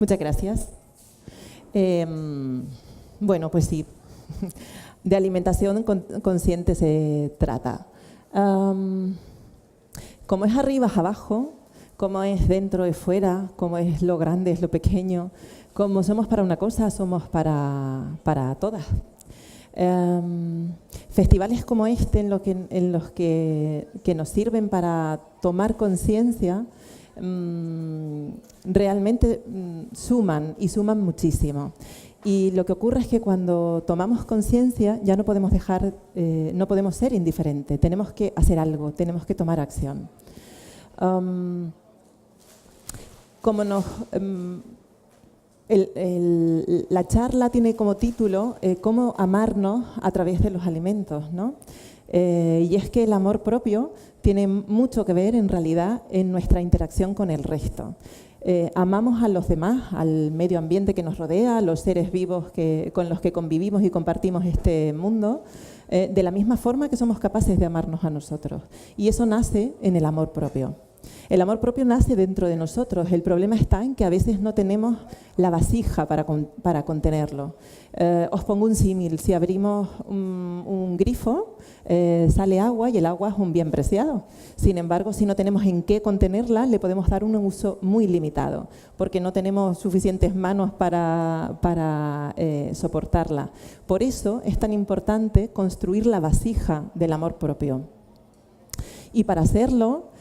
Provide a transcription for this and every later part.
Muchas gracias. Bueno, pues sí, de alimentación consciente se trata. Como es arriba es abajo, como es dentro es fuera, como es lo grande es lo pequeño, como somos para una cosa, somos para todas. Festivales como este en los que nos sirven para tomar conciencia realmente suman y suman muchísimo. Y lo que ocurre es que cuando tomamos conciencia ya no podemos no podemos ser indiferentes, tenemos que hacer algo, tenemos que tomar acción. La charla tiene como título cómo amarnos a través de los alimentos, ¿no? Y es que el amor propio tiene mucho que ver en realidad en nuestra interacción con el resto. Amamos a los demás, al medio ambiente que nos rodea, a los seres vivos con los que convivimos y compartimos este mundo, de la misma forma que somos capaces de amarnos a nosotros. Y eso nace en el amor propio. El amor propio nace dentro de nosotros. El problema está en que a veces no tenemos la vasija para contenerlo. Os pongo un símil. Si abrimos un grifo, sale agua y el agua es un bien preciado. Sin embargo, si no tenemos en qué contenerla, le podemos dar un uso muy limitado, porque no tenemos suficientes manos para soportarla. Por eso es tan importante construir la vasija del amor propio. Y para hacerlo,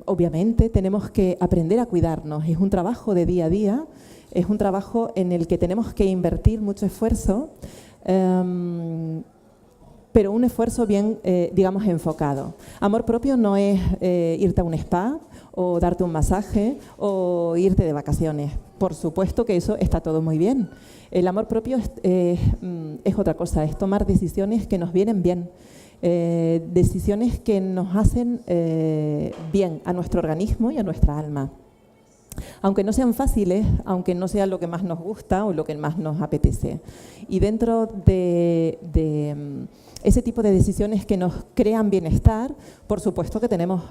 obviamente tenemos que aprender a cuidarnos. Es un trabajo de día a día, es un trabajo en el que tenemos que invertir mucho esfuerzo, pero un esfuerzo bien, digamos, enfocado. Amor propio no es irte a un spa o darte un masaje o irte de vacaciones. Por supuesto que eso está todo muy bien. El amor propio es otra cosa, es tomar decisiones que nos vienen bien. Decisiones que nos hacen bien a nuestro organismo y a nuestra alma. Aunque no sean fáciles, aunque no sea lo que más nos gusta o lo que más nos apetece. Y dentro de ese tipo de decisiones que nos crean bienestar, por supuesto que tenemos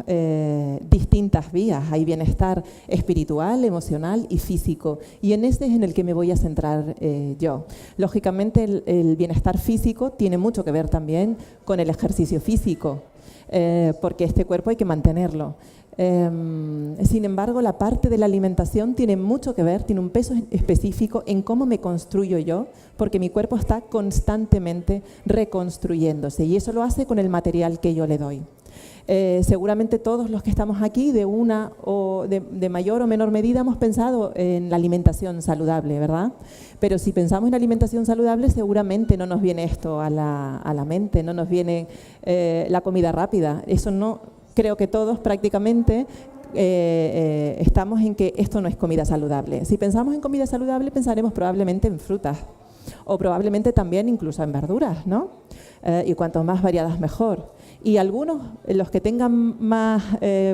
distintas vías. Hay bienestar espiritual, emocional y físico. Y en ese es en el que me voy a centrar yo. Lógicamente, el bienestar físico tiene mucho que ver también con el ejercicio físico, porque este cuerpo hay que mantenerlo. Sin embargo, la parte de la alimentación tiene mucho que ver, tiene un peso específico en cómo me construyo yo, porque mi cuerpo está constantemente reconstruyéndose y eso lo hace con el material que yo le doy. Seguramente todos los que estamos aquí de una o de mayor o menor medida hemos pensado en la alimentación saludable, ¿verdad? Pero si pensamos en alimentación saludable seguramente no nos viene esto a la mente, no nos viene la comida rápida. Eso no. Creo que todos prácticamente estamos en que esto no es comida saludable. Si pensamos en comida saludable, pensaremos probablemente en frutas o probablemente también incluso en verduras, ¿no? Y cuanto más variadas, mejor. Y algunos, los que tengan más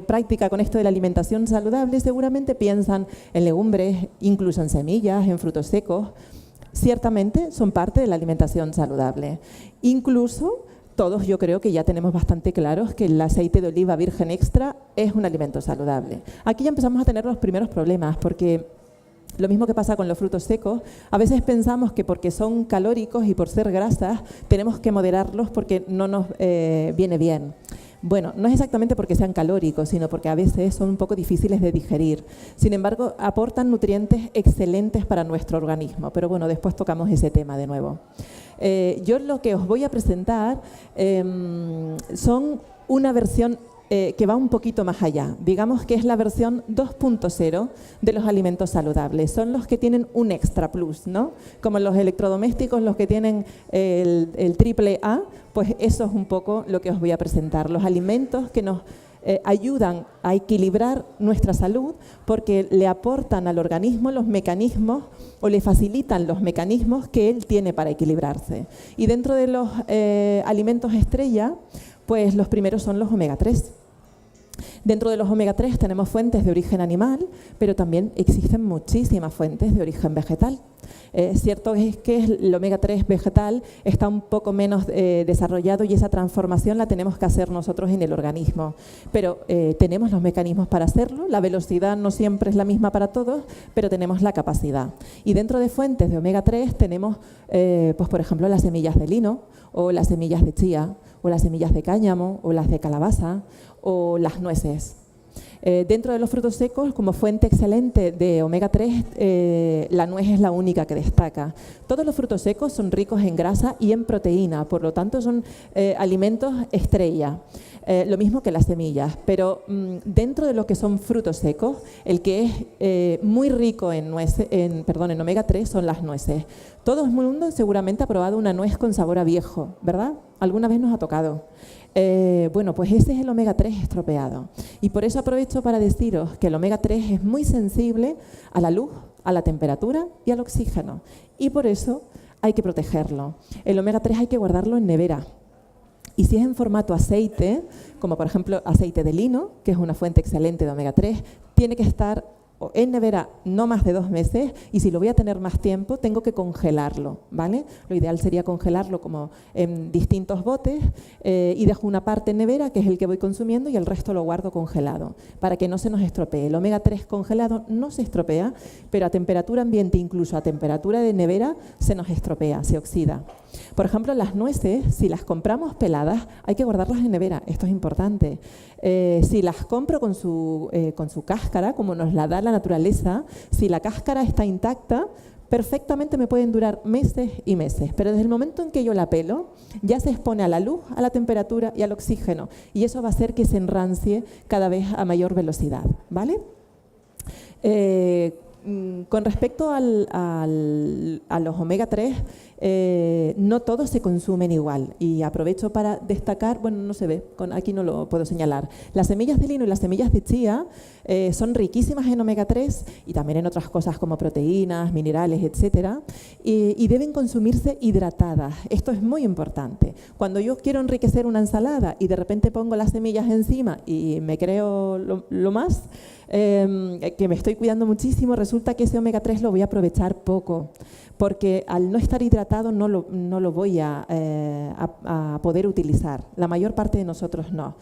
práctica con esto de la alimentación saludable, seguramente piensan en legumbres, incluso en semillas, en frutos secos. Ciertamente son parte de la alimentación saludable. Incluso todos yo creo que ya tenemos bastante claros que el aceite de oliva virgen extra es un alimento saludable. Aquí ya empezamos a tener los primeros problemas porque lo mismo que pasa con los frutos secos, a veces pensamos que porque son calóricos y por ser grasas tenemos que moderarlos porque no nos viene bien. Bueno, no es exactamente porque sean calóricos, sino porque a veces son un poco difíciles de digerir. Sin embargo, aportan nutrientes excelentes para nuestro organismo. Pero bueno, después tocamos ese tema de nuevo. Yo lo que os voy a presentar son una versión que va un poquito más allá. Digamos que es la versión 2.0 de los alimentos saludables. Son los que tienen un extra plus, ¿no? Como los electrodomésticos, los que tienen el triple A, pues eso es un poco lo que os voy a presentar. Los alimentos que nos ayudan a equilibrar nuestra salud porque le aportan al organismo los mecanismos o le facilitan los mecanismos que él tiene para equilibrarse. Y dentro de los alimentos estrella, pues los primeros son los omega 3. Dentro de los omega 3 tenemos fuentes de origen animal, pero también existen muchísimas fuentes de origen vegetal. Cierto es que el omega 3 vegetal está un poco menos desarrollado y esa transformación la tenemos que hacer nosotros en el organismo, pero tenemos los mecanismos para hacerlo. La velocidad no siempre es la misma para todos, pero tenemos la capacidad. Y dentro de fuentes de omega 3 tenemos, pues por ejemplo, las semillas de lino, o las semillas de chía, o las semillas de cáñamo, o las de calabaza, o las nueces. Dentro de los frutos secos, como fuente excelente de omega 3, la nuez es la única que destaca. Todos los frutos secos son ricos en grasa y en proteína, por lo tanto son alimentos estrella. Lo mismo que las semillas, pero dentro de lo que son frutos secos, el que es muy rico en omega 3 son las nueces. Todo el mundo seguramente ha probado una nuez con sabor a viejo, ¿verdad? Alguna vez nos ha tocado. Bueno, pues ese es el omega 3 estropeado. Y por eso aprovecho para deciros que el omega 3 es muy sensible a la luz, a la temperatura y al oxígeno. Y por eso hay que protegerlo. El omega 3 hay que guardarlo en nevera. Y si es en formato aceite, como por ejemplo aceite de lino, que es una fuente excelente de omega 3, tiene que estar en nevera no más de 2 meses, y si lo voy a tener más tiempo, tengo que congelarlo, ¿vale? Lo ideal sería congelarlo como en distintos botes y dejo una parte en nevera, que es el que voy consumiendo, y el resto lo guardo congelado, para que no se nos estropee. El omega 3 congelado no se estropea, pero a temperatura ambiente, incluso a temperatura de nevera, se nos estropea, se oxida. Por ejemplo, las nueces, si las compramos peladas, hay que guardarlas en nevera, esto es importante. Si las compro con su cáscara, como nos la da la naturaleza, si la cáscara está intacta, perfectamente me pueden durar meses y meses, pero desde el momento en que yo la pelo, ya se expone a la luz, a la temperatura y al oxígeno, y eso va a hacer que se enrancie cada vez a mayor velocidad, ¿vale? Con respecto a los omega 3, no todos se consumen igual, y aprovecho para destacar, bueno, no se ve, aquí no lo puedo señalar. Las semillas de lino y las semillas de chía son riquísimas en omega 3 y también en otras cosas como proteínas, minerales, etcétera, y deben consumirse hidratadas. Esto es muy importante. Cuando yo quiero enriquecer una ensalada y de repente pongo las semillas encima y me creo lo más, que me estoy cuidando muchísimo, resulta que ese omega 3 lo voy a aprovechar poco, porque al no estar hidratado no lo voy a poder utilizar. La mayor parte de nosotros no.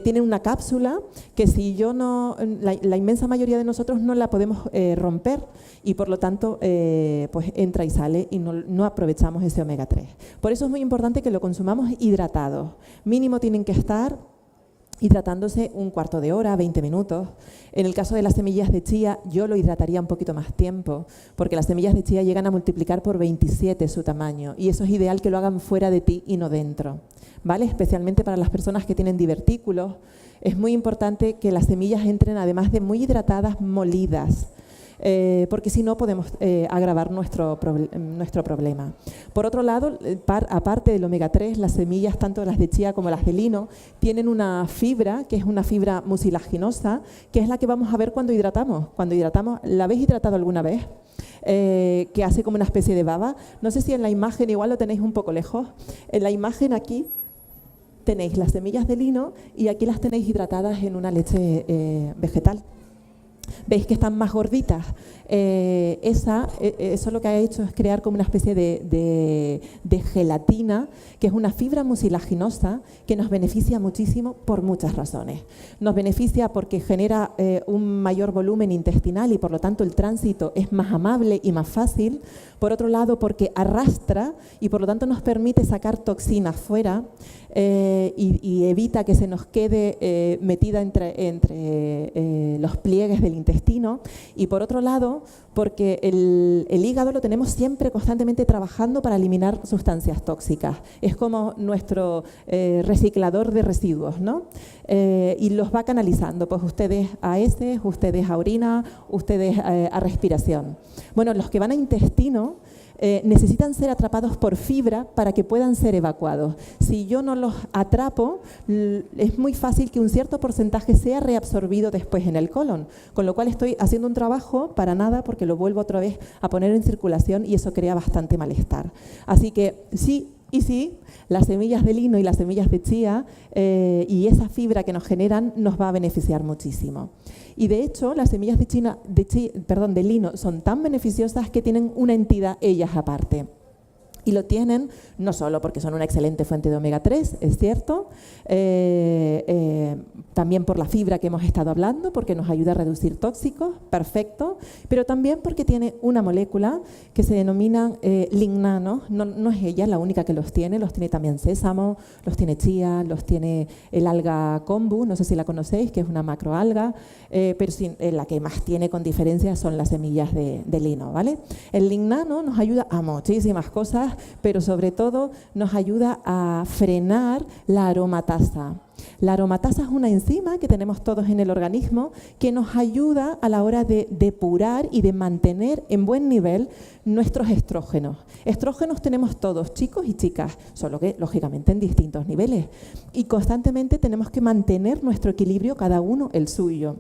Tiene una cápsula que si yo no, la inmensa mayoría de nosotros no la podemos romper, y por lo tanto pues entra y sale y no aprovechamos ese omega 3. Por eso es muy importante que lo consumamos hidratados. Mínimo tienen que estar hidratándose un cuarto de hora, 20 minutos. En el caso de las semillas de chía, yo lo hidrataría un poquito más tiempo, porque las semillas de chía llegan a multiplicar por 27 su tamaño, y eso es ideal que lo hagan fuera de ti y no dentro, ¿vale? Especialmente para las personas que tienen divertículos, es muy importante que las semillas entren, además de muy hidratadas, molidas, porque si no podemos agravar nuestro problema. Por otro lado, aparte del omega 3, las semillas, tanto las de chía como las de lino, tienen una fibra, que es una fibra mucilaginosa, que es la que vamos a ver cuando hidratamos. Cuando hidratamos, ¿la habéis hidratado alguna vez? Que hace como una especie de baba. No sé si en la imagen, igual lo tenéis un poco lejos, en la imagen aquí tenéis las semillas de lino y aquí las tenéis hidratadas en una leche vegetal. ¿Veis que están más gorditas? Eso lo que ha hecho es crear como una especie de gelatina, que es una fibra mucilaginosa que nos beneficia muchísimo por muchas razones. Nos beneficia porque genera un mayor volumen intestinal y por lo tanto el tránsito es más amable y más fácil. Por otro lado, porque arrastra y por lo tanto nos permite sacar toxinas fuera y evita que se nos quede metida entre los pliegues del intestino. Y por otro lado, porque el hígado lo tenemos siempre constantemente trabajando para eliminar sustancias tóxicas. Es como nuestro reciclador de residuos, ¿no? Y los va canalizando, pues ustedes a heces, ustedes a orina, ustedes a respiración. Bueno, los que van a intestino necesitan ser atrapados por fibra para que puedan ser evacuados. Si yo no los atrapo, es muy fácil que un cierto porcentaje sea reabsorbido después en el colon, con lo cual estoy haciendo un trabajo para nada, porque lo vuelvo otra vez a poner en circulación y eso crea bastante malestar. Así que sí, Y sí, las semillas de lino y las semillas de chía y esa fibra que nos generan nos va a beneficiar muchísimo. Y de hecho, las semillas de lino son tan beneficiosas que tienen una entidad ellas aparte. Y lo tienen no solo porque son una excelente fuente de omega 3, es cierto, también por la fibra que hemos estado hablando, porque nos ayuda a reducir tóxicos, perfecto, pero también porque tiene una molécula que se denomina lignano. No es ella la única que los tiene también sésamo, los tiene chía, los tiene el alga kombu, no sé si la conocéis, que es una macroalga, pero la que más tiene con diferencia son las semillas de lino, ¿vale? El lignano nos ayuda a muchísimas cosas, pero sobre todo nos ayuda a frenar la aromatasa. La aromatasa es una enzima que tenemos todos en el organismo que nos ayuda a la hora de depurar y de mantener en buen nivel nuestros estrógenos. Estrógenos tenemos todos, chicos y chicas, solo que lógicamente en distintos niveles. Y constantemente tenemos que mantener nuestro equilibrio, cada uno el suyo.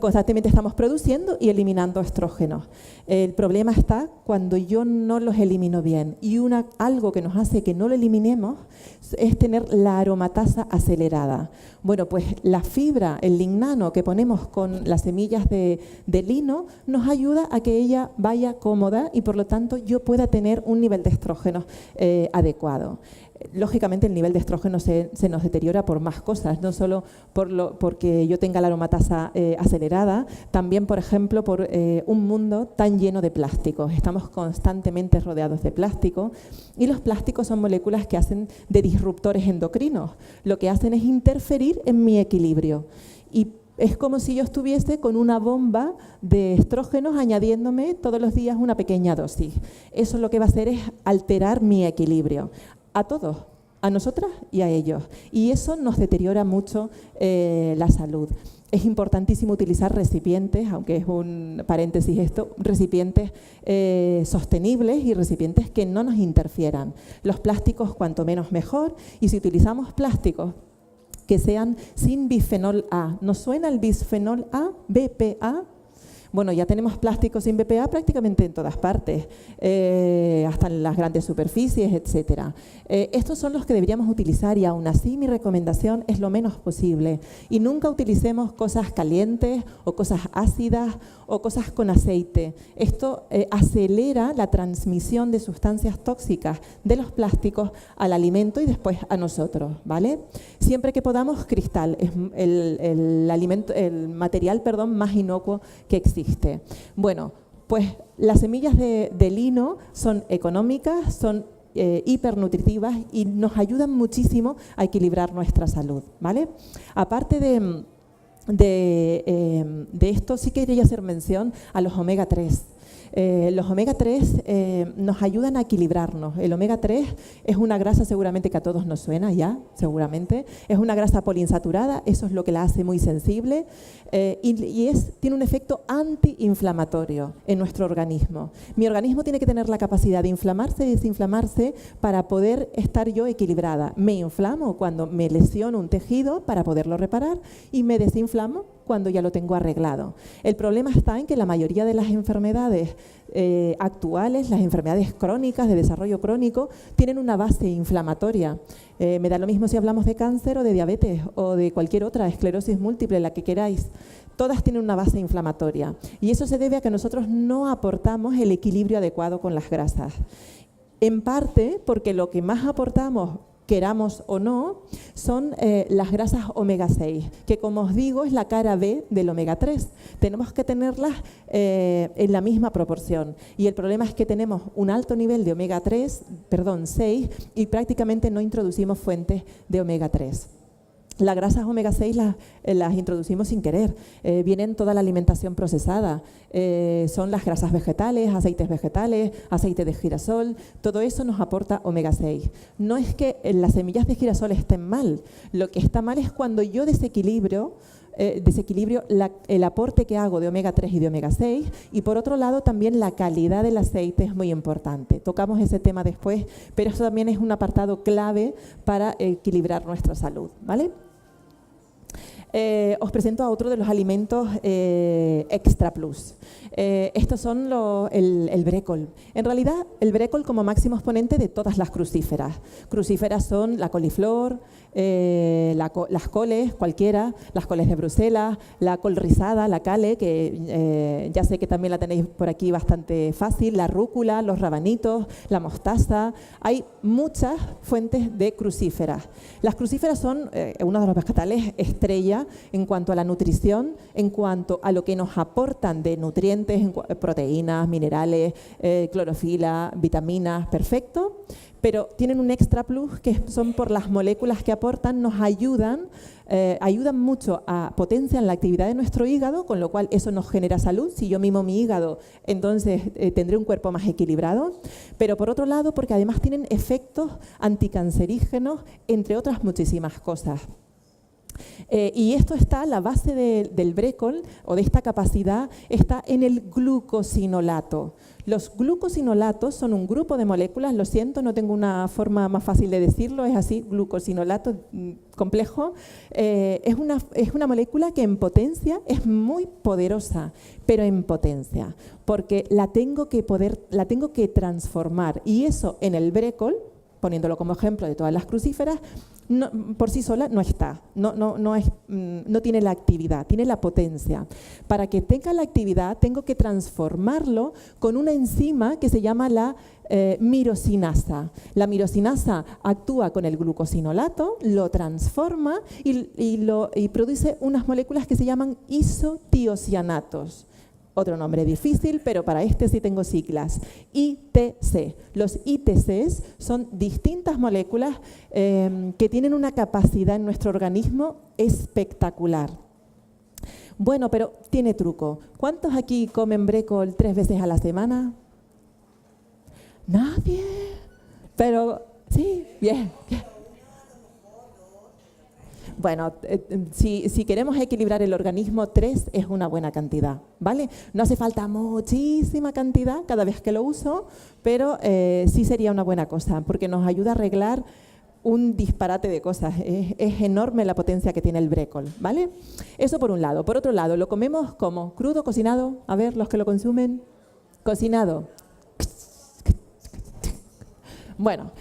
Constantemente estamos produciendo y eliminando estrógenos. El problema está cuando yo no los elimino bien. Y algo que nos hace que no lo eliminemos es tener la aromatasa acelerada. Bueno, pues la fibra, el lignano que ponemos con las semillas de lino nos ayuda a que ella vaya cómoda y por lo tanto yo pueda tener un nivel de estrógenos adecuado. Lógicamente el nivel de estrógeno se nos deteriora por más cosas, no solo porque yo tenga la aromatasa acelerada, también, por ejemplo, por un mundo tan lleno de plásticos. Estamos constantemente rodeados de plástico y los plásticos son moléculas que hacen de disruptores endocrinos. Lo que hacen es interferir en mi equilibrio. Y es como si yo estuviese con una bomba de estrógenos añadiéndome todos los días una pequeña dosis. Eso lo que va a hacer es alterar mi equilibrio. A todos, a nosotras y a ellos. Y eso nos deteriora mucho la salud. Es importantísimo utilizar recipientes, aunque es un paréntesis esto, recipientes sostenibles y recipientes que no nos interfieran. Los plásticos cuanto menos mejor, y si utilizamos plásticos que sean sin bisfenol A. ¿Nos suena el bisfenol A? BPA. Bueno, ya tenemos plásticos sin BPA prácticamente en todas partes, hasta en las grandes superficies, etcétera. Estos son los que deberíamos utilizar y aún así mi recomendación es lo menos posible. Y nunca utilicemos cosas calientes o cosas ácidas o cosas con aceite. Esto acelera la transmisión de sustancias tóxicas de los plásticos al alimento y después a nosotros, ¿vale? Siempre que podamos, cristal es el material más inocuo que existe. Bueno, pues las semillas de lino son económicas, son hipernutritivas y nos ayudan muchísimo a equilibrar nuestra salud, ¿vale? Aparte de esto, sí quería hacer mención a los omega 3. Los omega 3 nos ayudan a equilibrarnos. El omega 3 es una grasa seguramente que a todos nos suena ya, seguramente. Es una grasa poliinsaturada, eso es lo que la hace muy sensible y tiene un efecto antiinflamatorio en nuestro organismo. Mi organismo tiene que tener la capacidad de inflamarse y desinflamarse para poder estar yo equilibrada. Me inflamo cuando me lesiono un tejido para poderlo reparar y me desinflamo cuando ya lo tengo arreglado. El problema está en que la mayoría de las enfermedades actuales, las enfermedades crónicas, de desarrollo crónico, tienen una base inflamatoria. Me da lo mismo si hablamos de cáncer o de diabetes o de cualquier otra, esclerosis múltiple, la que queráis. Todas tienen una base inflamatoria y eso se debe a que nosotros no aportamos el equilibrio adecuado con las grasas. En parte porque lo que más aportamos, queramos o no, son las grasas omega 6, que como os digo es la cara B del omega 3. Tenemos que tenerlas en la misma proporción y el problema es que tenemos un alto nivel de omega 6 y prácticamente no introducimos fuentes de omega 3. Las grasas omega 6 las introducimos sin querer, vienen toda la alimentación procesada, son las grasas vegetales, aceite de girasol, todo eso nos aporta omega 6. No es que las semillas de girasol estén mal, lo que está mal es cuando yo desequilibrio el aporte que hago de omega 3 y de omega 6 y por otro lado también la calidad del aceite es muy importante. Tocamos ese tema después, pero eso también es un apartado clave para equilibrar nuestra salud, ¿vale? os presento a otro de los alimentos extra plus. Estos son el brécol. En realidad, el brécol como máximo exponente de todas las crucíferas. Crucíferas son la coliflor, las coles, cualquiera, las coles de Bruselas, la col rizada, la cale, que ya sé que también la tenéis por aquí bastante fácil, la rúcula, los rabanitos, la mostaza. Hay muchas fuentes de crucíferas. Las crucíferas son uno de los vegetales estrella en cuanto a la nutrición, en cuanto a lo que nos aportan de nutrientes, proteínas, minerales, clorofila, vitaminas, perfecto. Pero tienen un extra plus que son por las moléculas que aportan, nos ayudan mucho a potenciar la actividad de nuestro hígado, con lo cual eso nos genera salud. Si yo mimo mi hígado, entonces tendré un cuerpo más equilibrado. Pero por otro lado, porque además tienen efectos anticancerígenos, entre otras muchísimas cosas. Y esto está, la base del brécol, o de esta capacidad, está en el glucosinolato. Los glucosinolatos son un grupo de moléculas, lo siento, no tengo una forma más fácil de decirlo, es así, glucosinolato complejo. Es una molécula que en potencia es muy poderosa, pero en potencia, porque la tengo que transformar, y eso en el brécol, poniéndolo como ejemplo de todas las crucíferas, no, por sí sola no está, no tiene la actividad, tiene la potencia. Para que tenga la actividad tengo que transformarlo con una enzima que se llama la mirosinasa. La mirosinasa actúa con el glucosinolato, lo transforma y produce unas moléculas que se llaman isotiocianatos. Otro nombre difícil, pero para este sí tengo siglas. ITC. Los ITCs son distintas moléculas que tienen una capacidad en nuestro organismo espectacular. Bueno, pero tiene truco. ¿Cuántos aquí comen brécol 3 veces a la semana? ¿Nadie? Pero sí, bien. Bueno, si queremos equilibrar el organismo, 3 es una buena cantidad, ¿vale? No hace falta muchísima cantidad cada vez que lo uso, pero sí sería una buena cosa, porque nos ayuda a arreglar un disparate de cosas. Es enorme la potencia que tiene el brécol, ¿vale? Eso por un lado. Por otro lado, ¿lo comemos como? ¿Crudo, cocinado? A ver, los que lo consumen. Cocinado. Bueno,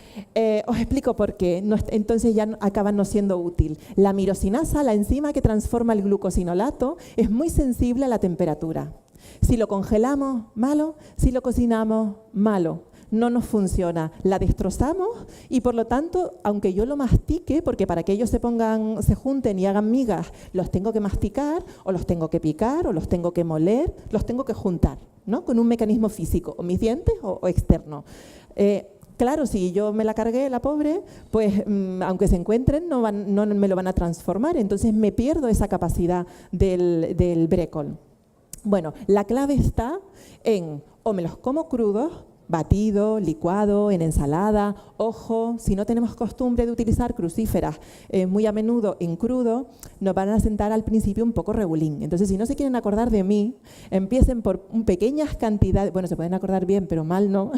os explico por qué, entonces ya acaba no siendo útil. La mirosinasa, la enzima que transforma el glucosinolato, es muy sensible a la temperatura. Si lo congelamos, malo. Si lo cocinamos, malo. No nos funciona. La destrozamos y, por lo tanto, aunque yo lo mastique, porque para que ellos se junten y hagan migas, los tengo que masticar, o los tengo que picar, o los tengo que moler, los tengo que juntar, ¿no? Con un mecanismo físico, o mis dientes o externo. Claro, si yo me la cargué, la pobre, pues aunque se encuentren, no me lo van a transformar. Entonces me pierdo esa capacidad del brécol. Bueno, la clave está en o me los como crudos, batido, licuado, en ensalada. Ojo, si no tenemos costumbre de utilizar crucíferas muy a menudo en crudo, nos van a sentar al principio un poco regulín. Entonces, si no se quieren acordar de mí, empiecen por pequeñas cantidades, bueno, se pueden acordar bien, pero mal no.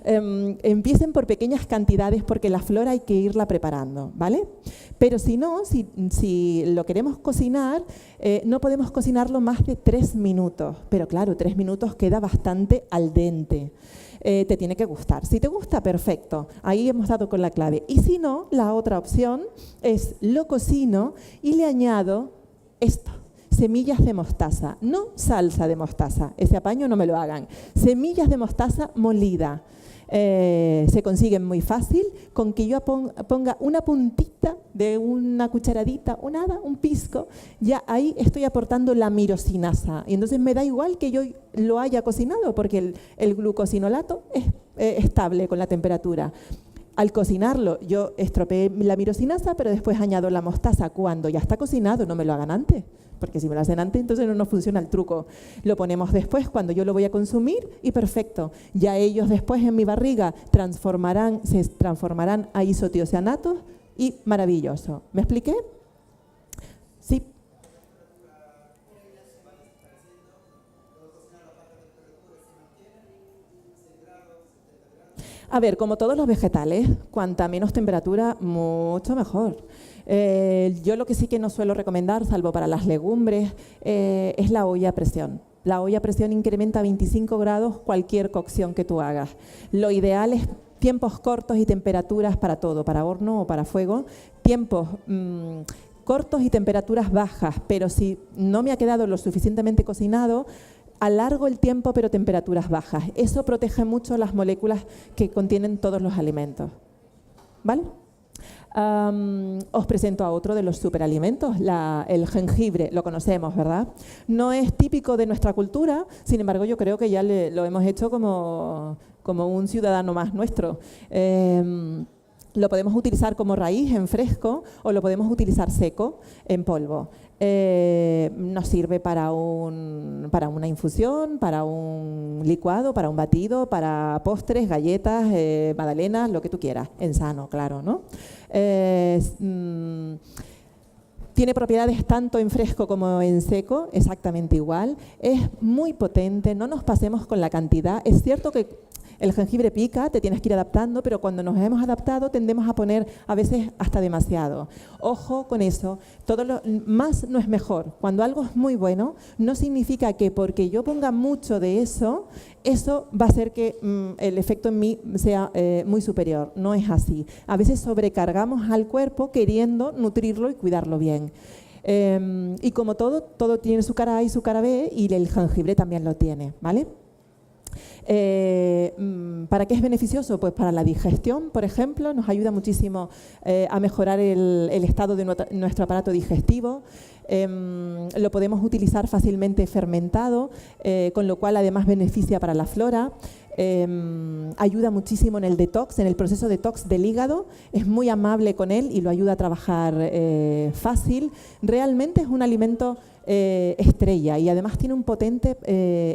Empiecen por pequeñas cantidades porque la flor hay que irla preparando, ¿vale? Pero si no, si lo queremos cocinar, no podemos cocinarlo más de 3 minutos. Pero claro, 3 minutos queda bastante al dente. Te tiene que gustar. Si te gusta, perfecto. Ahí hemos dado con la clave. Y si no, la otra opción es lo cocino y le añado esto. Semillas de mostaza, no salsa de mostaza. Ese apaño no me lo hagan. Semillas de mostaza molida. Se consiguen muy fácil con que yo ponga una puntita de una cucharadita o nada, un pisco, ya ahí estoy aportando la mirosinasa y entonces me da igual que yo lo haya cocinado porque el glucosinolato es estable con la temperatura. Al cocinarlo yo estropeé la mirosinasa, pero después añado la mostaza cuando ya está cocinado, no me lo hagan antes. Porque si me lo hacen antes, entonces no nos funciona el truco. Lo ponemos después cuando yo lo voy a consumir y perfecto. Ya ellos después en mi barriga se transformarán a isotiocianatos y maravilloso. ¿Me expliqué? Sí. A ver, como todos los vegetales, cuanta menos temperatura, mucho mejor. Yo lo que sí que no suelo recomendar, salvo para las legumbres, es la olla a presión. La olla a presión incrementa a 25 grados cualquier cocción que tú hagas. Lo ideal es tiempos cortos y temperaturas para todo, para horno o para fuego, tiempos cortos y temperaturas bajas, pero si no me ha quedado lo suficientemente cocinado, alargo el tiempo pero temperaturas bajas. Eso protege mucho las moléculas que contienen todos los alimentos. ¿Vale? Os presento a otro de los superalimentos, el jengibre. Lo conocemos, ¿verdad? No es típico de nuestra cultura, sin embargo yo creo que ya lo hemos hecho como un ciudadano más nuestro. Lo podemos utilizar como raíz en fresco o lo podemos utilizar seco en polvo. Nos sirve para una infusión, para un licuado, para un batido, para postres, galletas, magdalenas, lo que tú quieras, en sano, claro, ¿no? Tiene propiedades tanto en fresco como en seco, exactamente igual. Es muy potente, no nos pasemos con la cantidad. Es cierto que el jengibre pica, te tienes que ir adaptando, pero cuando nos hemos adaptado tendemos a poner a veces hasta demasiado. Ojo con eso, más no es mejor. Cuando algo es muy bueno, no significa que porque yo ponga mucho de eso va a hacer que el efecto en mí sea muy superior. No es así. A veces sobrecargamos al cuerpo queriendo nutrirlo y cuidarlo bien. Y como todo tiene su cara A y su cara B, y el jengibre también lo tiene, ¿vale? ¿Para qué es beneficioso? Pues para la digestión, por ejemplo, nos ayuda muchísimo a mejorar el estado de nuestro aparato digestivo. Lo podemos utilizar fácilmente fermentado, con lo cual además beneficia para la flora. Ayuda muchísimo en el detox, en el proceso detox del hígado, es muy amable con él y lo ayuda a trabajar fácil. Realmente es un alimento estrella y además tiene un potente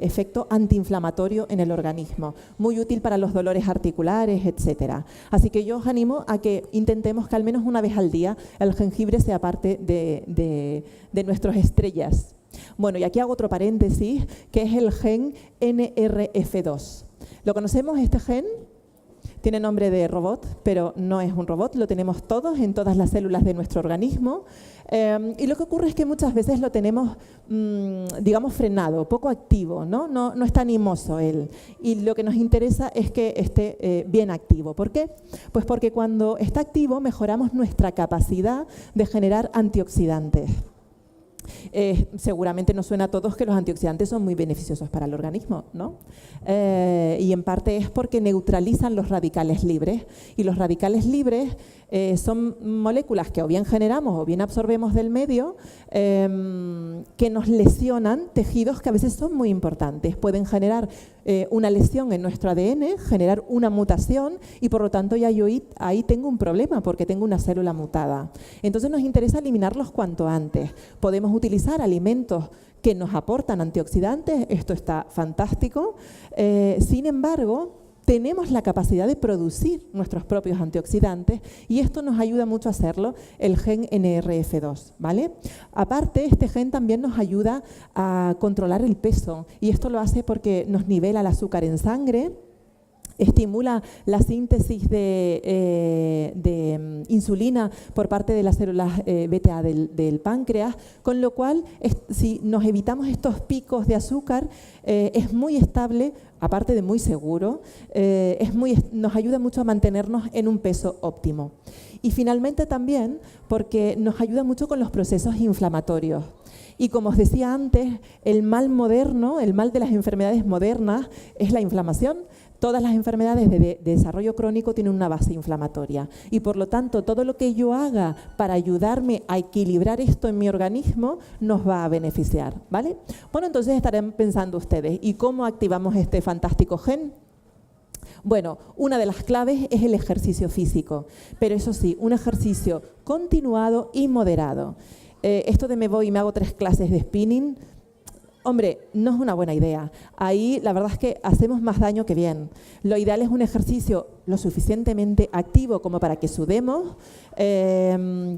efecto antiinflamatorio en el organismo, muy útil para los dolores articulares, etcétera. Así que yo os animo a que intentemos que al menos una vez al día el jengibre sea parte de nuestras estrellas. Bueno, y aquí hago otro paréntesis, que es el gen NRF2. ¿Lo conocemos este gen? Tiene nombre de robot, pero no es un robot, lo tenemos todos en todas las células de nuestro organismo. Y lo que ocurre es que muchas veces lo tenemos, digamos, frenado, poco activo, ¿no? No está animoso él. Y lo que nos interesa es que esté bien activo. ¿Por qué? Pues porque cuando está activo mejoramos nuestra capacidad de generar antioxidantes. Seguramente nos suena a todos que los antioxidantes son muy beneficiosos para el organismo, ¿no? Y en parte es porque neutralizan los radicales libres, y los radicales libres son moléculas que o bien generamos o bien absorbemos del medio, que nos lesionan tejidos que a veces son muy importantes. Pueden generar una lesión en nuestro ADN, generar una mutación, y por lo tanto ya yo ahí tengo un problema porque tengo una célula mutada. Entonces nos interesa eliminarlos cuanto antes. Podemos utilizar alimentos que nos aportan antioxidantes, esto está fantástico. Sin embargo, tenemos la capacidad de producir nuestros propios antioxidantes y esto nos ayuda mucho a hacerlo, el gen NRF2, ¿vale? Aparte, este gen también nos ayuda a controlar el peso, y esto lo hace porque nos nivela el azúcar en sangre, estimula la síntesis de insulina por parte de las células beta del páncreas, con lo cual si nos evitamos estos picos de azúcar, es muy estable, aparte de muy seguro, nos ayuda mucho a mantenernos en un peso óptimo. Y finalmente también porque nos ayuda mucho con los procesos inflamatorios. Y como os decía antes, el mal moderno, el mal de las enfermedades modernas es la inflamación. Todas las enfermedades de desarrollo crónico tienen una base inflamatoria y por lo tanto todo lo que yo haga para ayudarme a equilibrar esto en mi organismo nos va a beneficiar, ¿vale? Bueno, entonces estarán pensando ustedes, ¿y cómo activamos este fantástico gen? Bueno, una de las claves es el ejercicio físico, pero eso sí, un ejercicio continuado y moderado. Esto de me voy y me hago 3 clases de spinning, hombre, no es una buena idea. Ahí la verdad es que hacemos más daño que bien. Lo ideal es un ejercicio lo suficientemente activo como para que sudemos,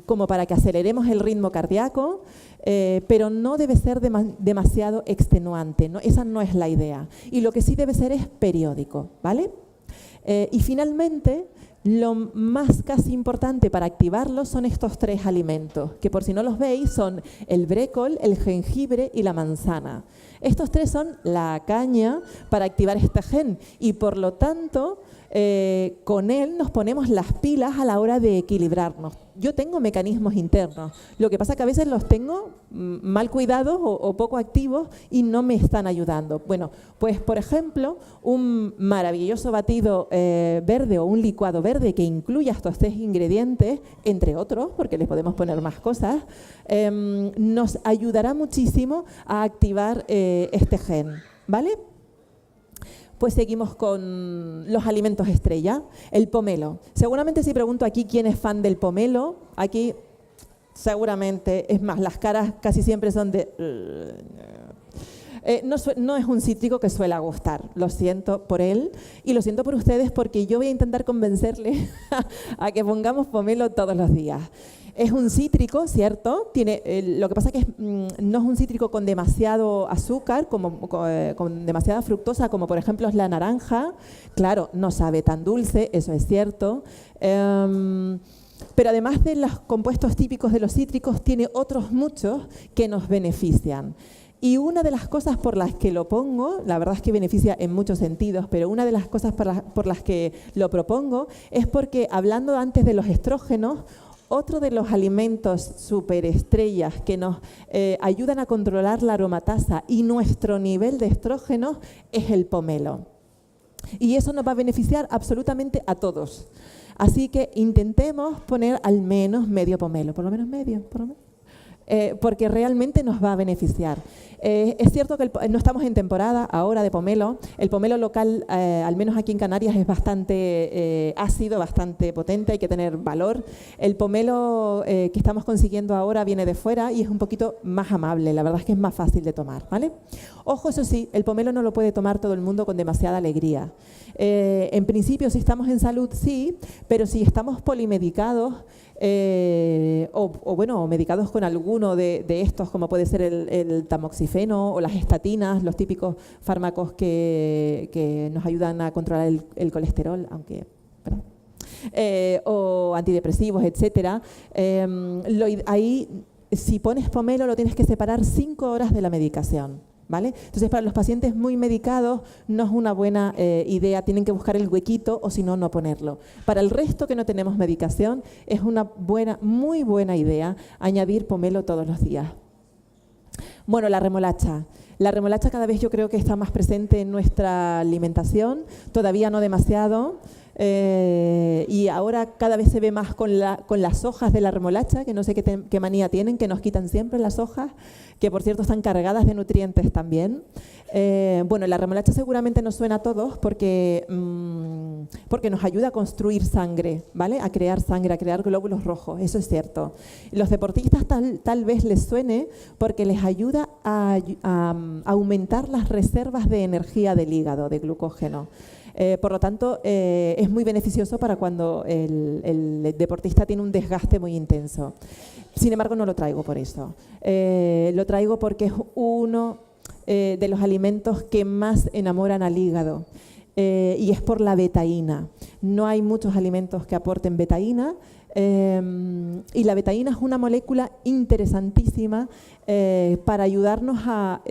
como para que aceleremos el ritmo cardíaco, pero no debe ser demasiado extenuante, ¿no? Esa no es la idea. Y lo que sí debe ser es periódico, ¿vale? Y finalmente, Lo más casi importante para activarlo son estos 3 alimentos, que por si no los veis son el brécol, el jengibre y la manzana. Estos 3 son la caña para activar este gen y por lo tanto con él nos ponemos las pilas a la hora de equilibrarnos. Yo tengo mecanismos internos, lo que pasa es que a veces los tengo mal cuidados o poco activos y no me están ayudando. Bueno, pues por ejemplo, un maravilloso batido verde o un licuado verde que incluya estos 3 ingredientes, entre otros, porque les podemos poner más cosas, nos ayudará muchísimo a activar este gen, ¿vale? Pues seguimos con los alimentos estrella. El pomelo. Seguramente si pregunto aquí quién es fan del pomelo, aquí seguramente, es más, las caras casi siempre son de... no es un cítrico que suele gustar, lo siento por él y lo siento por ustedes porque yo voy a intentar convencerle a que pongamos pomelo todos los días. Es un cítrico, ¿cierto? Lo que pasa es que no es un cítrico con demasiado azúcar, con demasiada fructosa, como por ejemplo es la naranja. Claro, no sabe tan dulce, eso es cierto. Pero además de los compuestos típicos de los cítricos, tiene otros muchos que nos benefician. Y una de las cosas por las que lo pongo, la verdad es que beneficia en muchos sentidos, pero una de las cosas por las que lo propongo es porque, hablando antes de los estrógenos, otro de los alimentos superestrellas que nos ayudan a controlar la aromatasa y nuestro nivel de estrógenos es el pomelo. Y eso nos va a beneficiar absolutamente a todos. Así que intentemos poner al menos medio pomelo, por lo menos medio, porque realmente nos va a beneficiar. Es cierto que no estamos en temporada ahora de pomelo. El pomelo local, al menos aquí en Canarias, es bastante ácido, bastante potente, hay que tener valor. El pomelo que estamos consiguiendo ahora viene de fuera y es un poquito más amable, la verdad es que es más fácil de tomar, ¿vale? Ojo, eso sí, el pomelo no lo puede tomar todo el mundo con demasiada alegría. En principio, si estamos en salud, sí, pero si estamos polimedicados, o medicados con alguno de estos, como puede ser el tamoxifeno o las estatinas, los típicos fármacos que nos ayudan a controlar el colesterol, aunque... o antidepresivos, etcétera. Ahí, si pones pomelo, lo tienes que separar 5 horas de la medicación, ¿vale? Entonces, para los pacientes muy medicados no es una buena idea, tienen que buscar el huequito o si no, no ponerlo. Para el resto que no tenemos medicación, es una muy buena idea añadir pomelo todos los días. Bueno, la remolacha. La remolacha cada vez yo creo que está más presente en nuestra alimentación, todavía no demasiado. Y ahora cada vez se ve más con las hojas de la remolacha, que no sé qué manía tienen, que nos quitan siempre las hojas, que por cierto están cargadas de nutrientes también. Bueno, la remolacha seguramente nos suena a todos porque nos ayuda a construir sangre, ¿vale? A crear sangre, a crear glóbulos rojos, eso es cierto. Los deportistas tal vez les suene porque les ayuda a aumentar las reservas de energía del hígado, de glucógeno. Por lo tanto, es muy beneficioso para cuando el deportista tiene un desgaste muy intenso. Sin embargo, no lo traigo por eso. Lo traigo porque es uno de los alimentos que más enamoran al hígado y es por la betaína. No hay muchos alimentos que aporten betaína y la betaína es una molécula interesantísima para ayudarnos a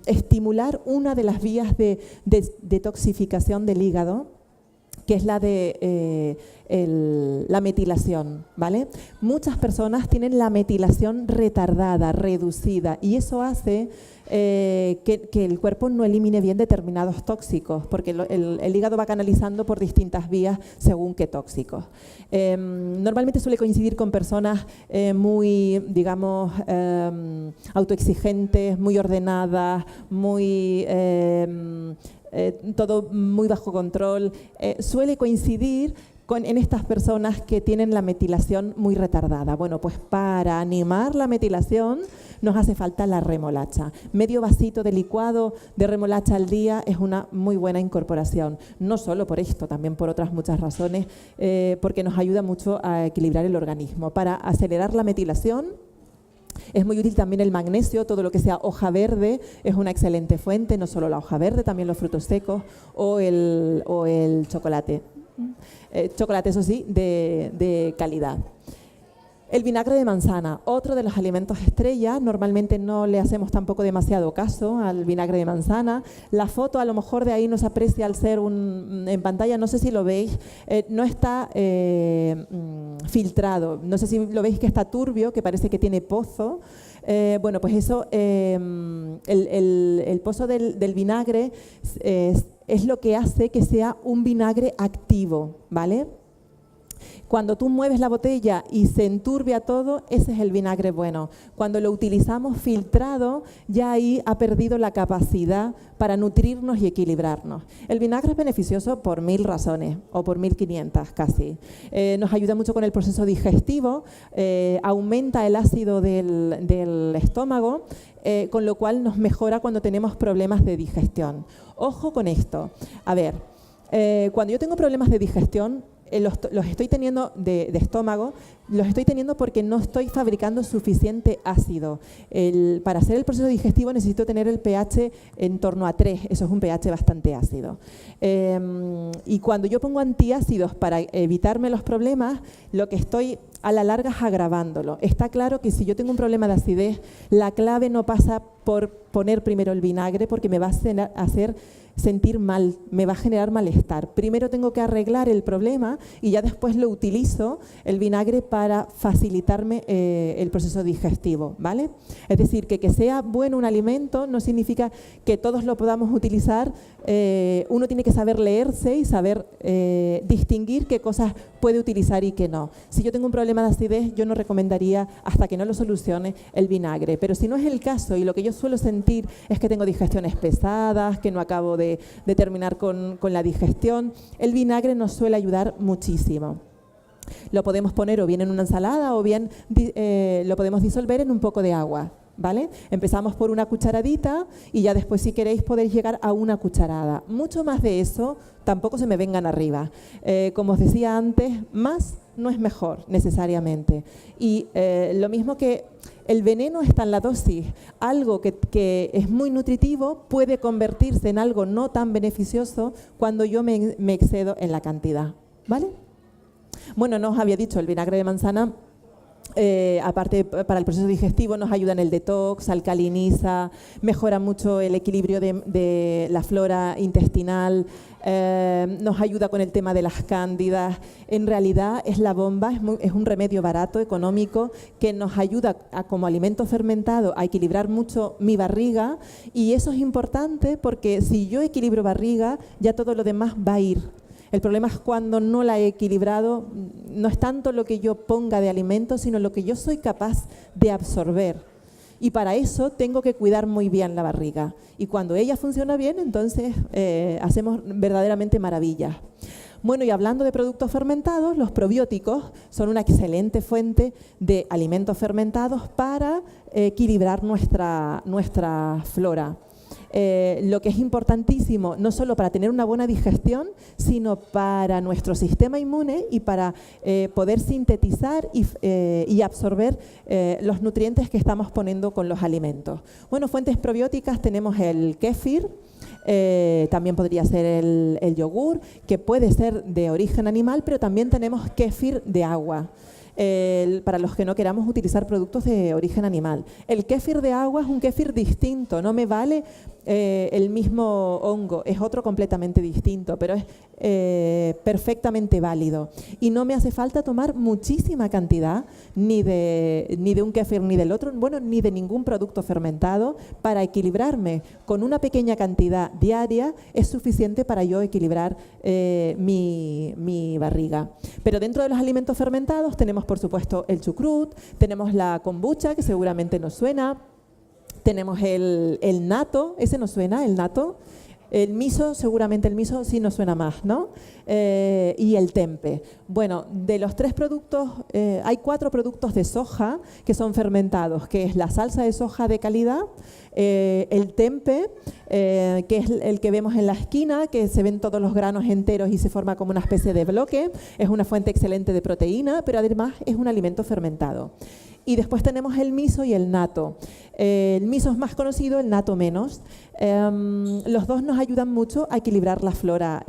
estimular una de las vías de detoxificación del hígado, que es la de la metilación, ¿vale? Muchas personas tienen la metilación retardada, reducida, y eso hace que el cuerpo no elimine bien determinados tóxicos, porque el hígado va canalizando por distintas vías según qué tóxicos. Normalmente suele coincidir con personas muy, digamos, autoexigentes, muy ordenadas, muy... todo muy bajo control, suele coincidir en estas personas que tienen la metilación muy retardada. Bueno, pues para animar la metilación nos hace falta la remolacha. Medio vasito de licuado de remolacha al día es una muy buena incorporación. No solo por esto, también por otras muchas razones, porque nos ayuda mucho a equilibrar el organismo. Para acelerar la metilación, es muy útil también el magnesio, todo lo que sea hoja verde es una excelente fuente, no solo la hoja verde, también los frutos secos o el chocolate. Chocolate, eso sí, de calidad. El vinagre de manzana, otro de los alimentos estrella. Normalmente no le hacemos tampoco demasiado caso al vinagre de manzana. La foto a lo mejor de ahí no se aprecia al ser en pantalla, no sé si lo veis, no está filtrado. No sé si lo veis que está turbio, que parece que tiene pozo. Bueno, pues eso, el pozo del vinagre es lo que hace que sea un vinagre activo, ¿vale? Cuando tú mueves la botella y se enturbia todo, ese es el vinagre bueno. Cuando lo utilizamos filtrado, ya ahí ha perdido la capacidad para nutrirnos y equilibrarnos. El vinagre es beneficioso por 1000 razones, o por 1500 casi. Nos ayuda mucho con el proceso digestivo, aumenta el ácido del estómago, con lo cual nos mejora cuando tenemos problemas de digestión. Ojo con esto. A ver, cuando yo tengo problemas de digestión, los estoy teniendo de estómago, los estoy teniendo porque no estoy fabricando suficiente ácido. Para hacer el proceso digestivo necesito tener el pH en torno a 3, eso es un pH bastante ácido. Y cuando yo pongo antiácidos para evitarme los problemas, lo que estoy a la larga es agravándolo. Está claro que si yo tengo un problema de acidez, la clave no pasa por poner primero el vinagre porque me va a hacer sentir mal, me va a generar malestar. Primero tengo que arreglar el problema y ya después lo utilizo, el vinagre, para facilitarme el proceso digestivo, ¿vale? Es decir, que sea bueno un alimento no significa que todos lo podamos utilizar. Uno tiene que saber leerse y saber distinguir qué cosas puede utilizar y qué no. Si yo tengo un problema de acidez, yo no recomendaría, hasta que no lo solucione, el vinagre. Pero si no es el caso y lo que yo suelo sentir es que tengo digestiones pesadas, que no acabo de terminar con la digestión, el vinagre nos suele ayudar muchísimo. Lo podemos poner o bien en una ensalada o bien lo podemos disolver en un poco de agua, ¿vale? Empezamos por una cucharadita y ya después, si queréis, podéis llegar a una cucharada. Mucho más de eso tampoco se me vengan arriba. Como os decía antes, más no es mejor necesariamente. Y lo mismo que el veneno está en la dosis. Algo que es muy nutritivo puede convertirse en algo no tan beneficioso cuando yo me excedo en la cantidad, ¿vale? Bueno, no os había dicho, el vinagre de manzana, aparte para el proceso digestivo, nos ayuda en el detox, alcaliniza, mejora mucho el equilibrio de la flora intestinal, nos ayuda con el tema de las cándidas. En realidad es la bomba, es un remedio barato, económico, que nos ayuda como alimento fermentado a equilibrar mucho mi barriga, y eso es importante porque si yo equilibro barriga, ya todo lo demás va a ir. El problema es cuando no la he equilibrado, no es tanto lo que yo ponga de alimento, sino lo que yo soy capaz de absorber. Y para eso tengo que cuidar muy bien la barriga. Y cuando ella funciona bien, entonces hacemos verdaderamente maravillas. Bueno, y hablando de productos fermentados, los probióticos son una excelente fuente de alimentos fermentados para equilibrar nuestra flora. Lo que es importantísimo, no solo para tener una buena digestión, sino para nuestro sistema inmune y para poder sintetizar y absorber los nutrientes que estamos poniendo con los alimentos. Bueno, fuentes probióticas tenemos el kéfir, también podría ser el yogur, que puede ser de origen animal, pero también tenemos kéfir de agua. Para los que no queramos utilizar productos de origen animal. El kéfir de agua es un kéfir distinto, no me vale el mismo hongo, es otro completamente distinto, pero es perfectamente válido. Y no me hace falta tomar muchísima cantidad ni de un kéfir ni del otro, bueno, ni de ningún producto fermentado. Para equilibrarme con una pequeña cantidad diaria es suficiente para yo equilibrar mi barriga. Pero dentro de los alimentos fermentados tenemos, por supuesto, el chucrut, tenemos la kombucha, que seguramente nos suena, tenemos el natto, ese nos suena, el natto, el miso, seguramente el miso sí nos suena más, ¿no? Y el tempe. Bueno, de los 3 productos, hay 4 productos de soja que son fermentados, que es la salsa de soja de calidad, el tempe, que es el que vemos en la esquina, que se ven todos los granos enteros y se forma como una especie de bloque, es una fuente excelente de proteína, pero además es un alimento fermentado. Y después tenemos el miso y el natto. El miso es más conocido, el natto menos. Los dos nos ayudan mucho a equilibrar la flora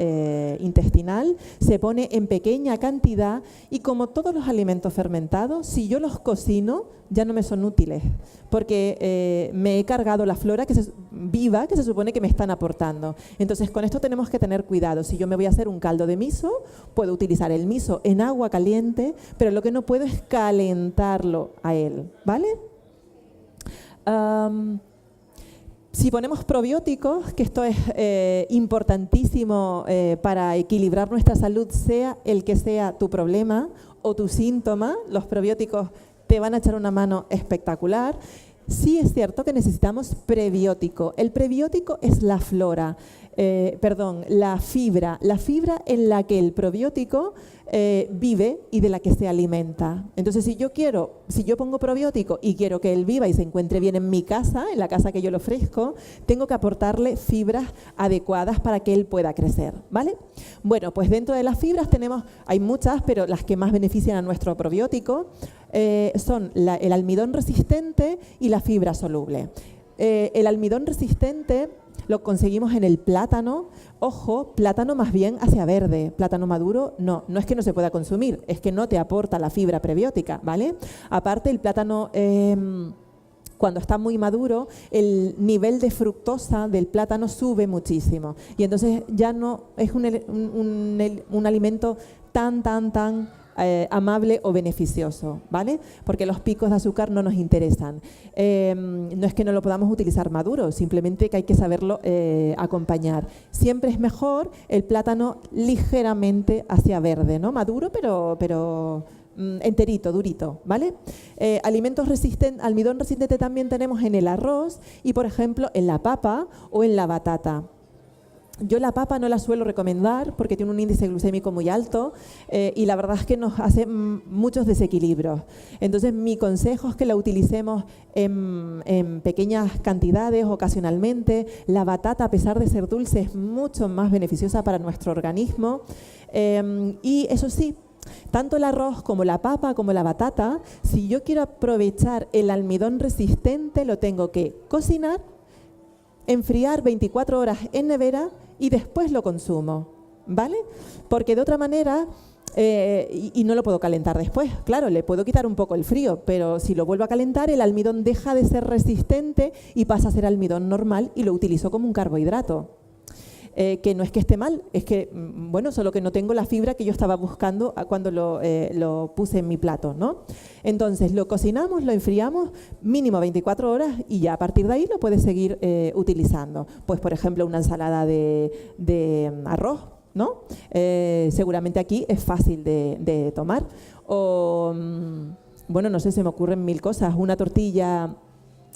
intestinal. Se pone en pequeña cantidad y como todos los alimentos fermentados, si yo los cocino, ya no me son útiles, porque me he cargado la flora viva que se supone que me están aportando. Entonces, con esto tenemos que tener cuidado. Si yo me voy a hacer un caldo de miso, puedo utilizar el miso en agua caliente, pero lo que no puedo es calentarlo a él, ¿vale? Si ponemos probióticos, que esto es importantísimo para equilibrar nuestra salud, sea el que sea tu problema o tu síntoma, los probióticos te van a echar una mano espectacular. Sí es cierto que necesitamos prebiótico. El prebiótico es la flora, la fibra en la que el probiótico vive y de la que se alimenta. Entonces, si yo pongo probiótico y quiero que él viva y se encuentre bien en mi casa, en la casa que yo le ofrezco, tengo que aportarle fibras adecuadas para que él pueda crecer, ¿vale? Bueno, pues dentro de las fibras hay muchas, pero las que más benefician a nuestro probiótico son el almidón resistente y la fibra soluble. El almidón resistente lo conseguimos en el plátano. Ojo, plátano más bien hacia verde, plátano maduro no es que no se pueda consumir, es que no te aporta la fibra prebiótica, ¿vale? Aparte, el plátano cuando está muy maduro, el nivel de fructosa del plátano sube muchísimo y entonces ya no es un alimento tan amable o beneficioso, ¿vale? Porque los picos de azúcar no nos interesan. No es que no lo podamos utilizar maduro, simplemente que hay que saberlo acompañar. Siempre es mejor el plátano ligeramente hacia verde, ¿no? Maduro, pero enterito, durito, ¿vale? Almidón resistente también tenemos en el arroz y, por ejemplo, en la papa o en la batata. Yo la papa no la suelo recomendar porque tiene un índice glucémico muy alto y la verdad es que nos hace muchos desequilibrios. Entonces, mi consejo es que la utilicemos en pequeñas cantidades, ocasionalmente. La batata, a pesar de ser dulce, es mucho más beneficiosa para nuestro organismo. Y eso sí, tanto el arroz como la papa como la batata, si yo quiero aprovechar el almidón resistente, lo tengo que cocinar, enfriar 24 horas en nevera y después lo consumo, ¿vale? Porque de otra manera, y no lo puedo calentar después, claro, le puedo quitar un poco el frío, pero si lo vuelvo a calentar, el almidón deja de ser resistente y pasa a ser almidón normal y lo utilizo como un carbohidrato. Que no es que esté mal, es que, bueno, solo que no tengo la fibra que yo estaba buscando cuando lo puse en mi plato, ¿no? Entonces, lo cocinamos, lo enfriamos, mínimo 24 horas y ya a partir de ahí lo puedes seguir utilizando. Pues, por ejemplo, una ensalada de arroz, ¿no? Seguramente aquí es fácil de tomar. O, bueno, no sé, se me ocurren mil cosas. Una tortilla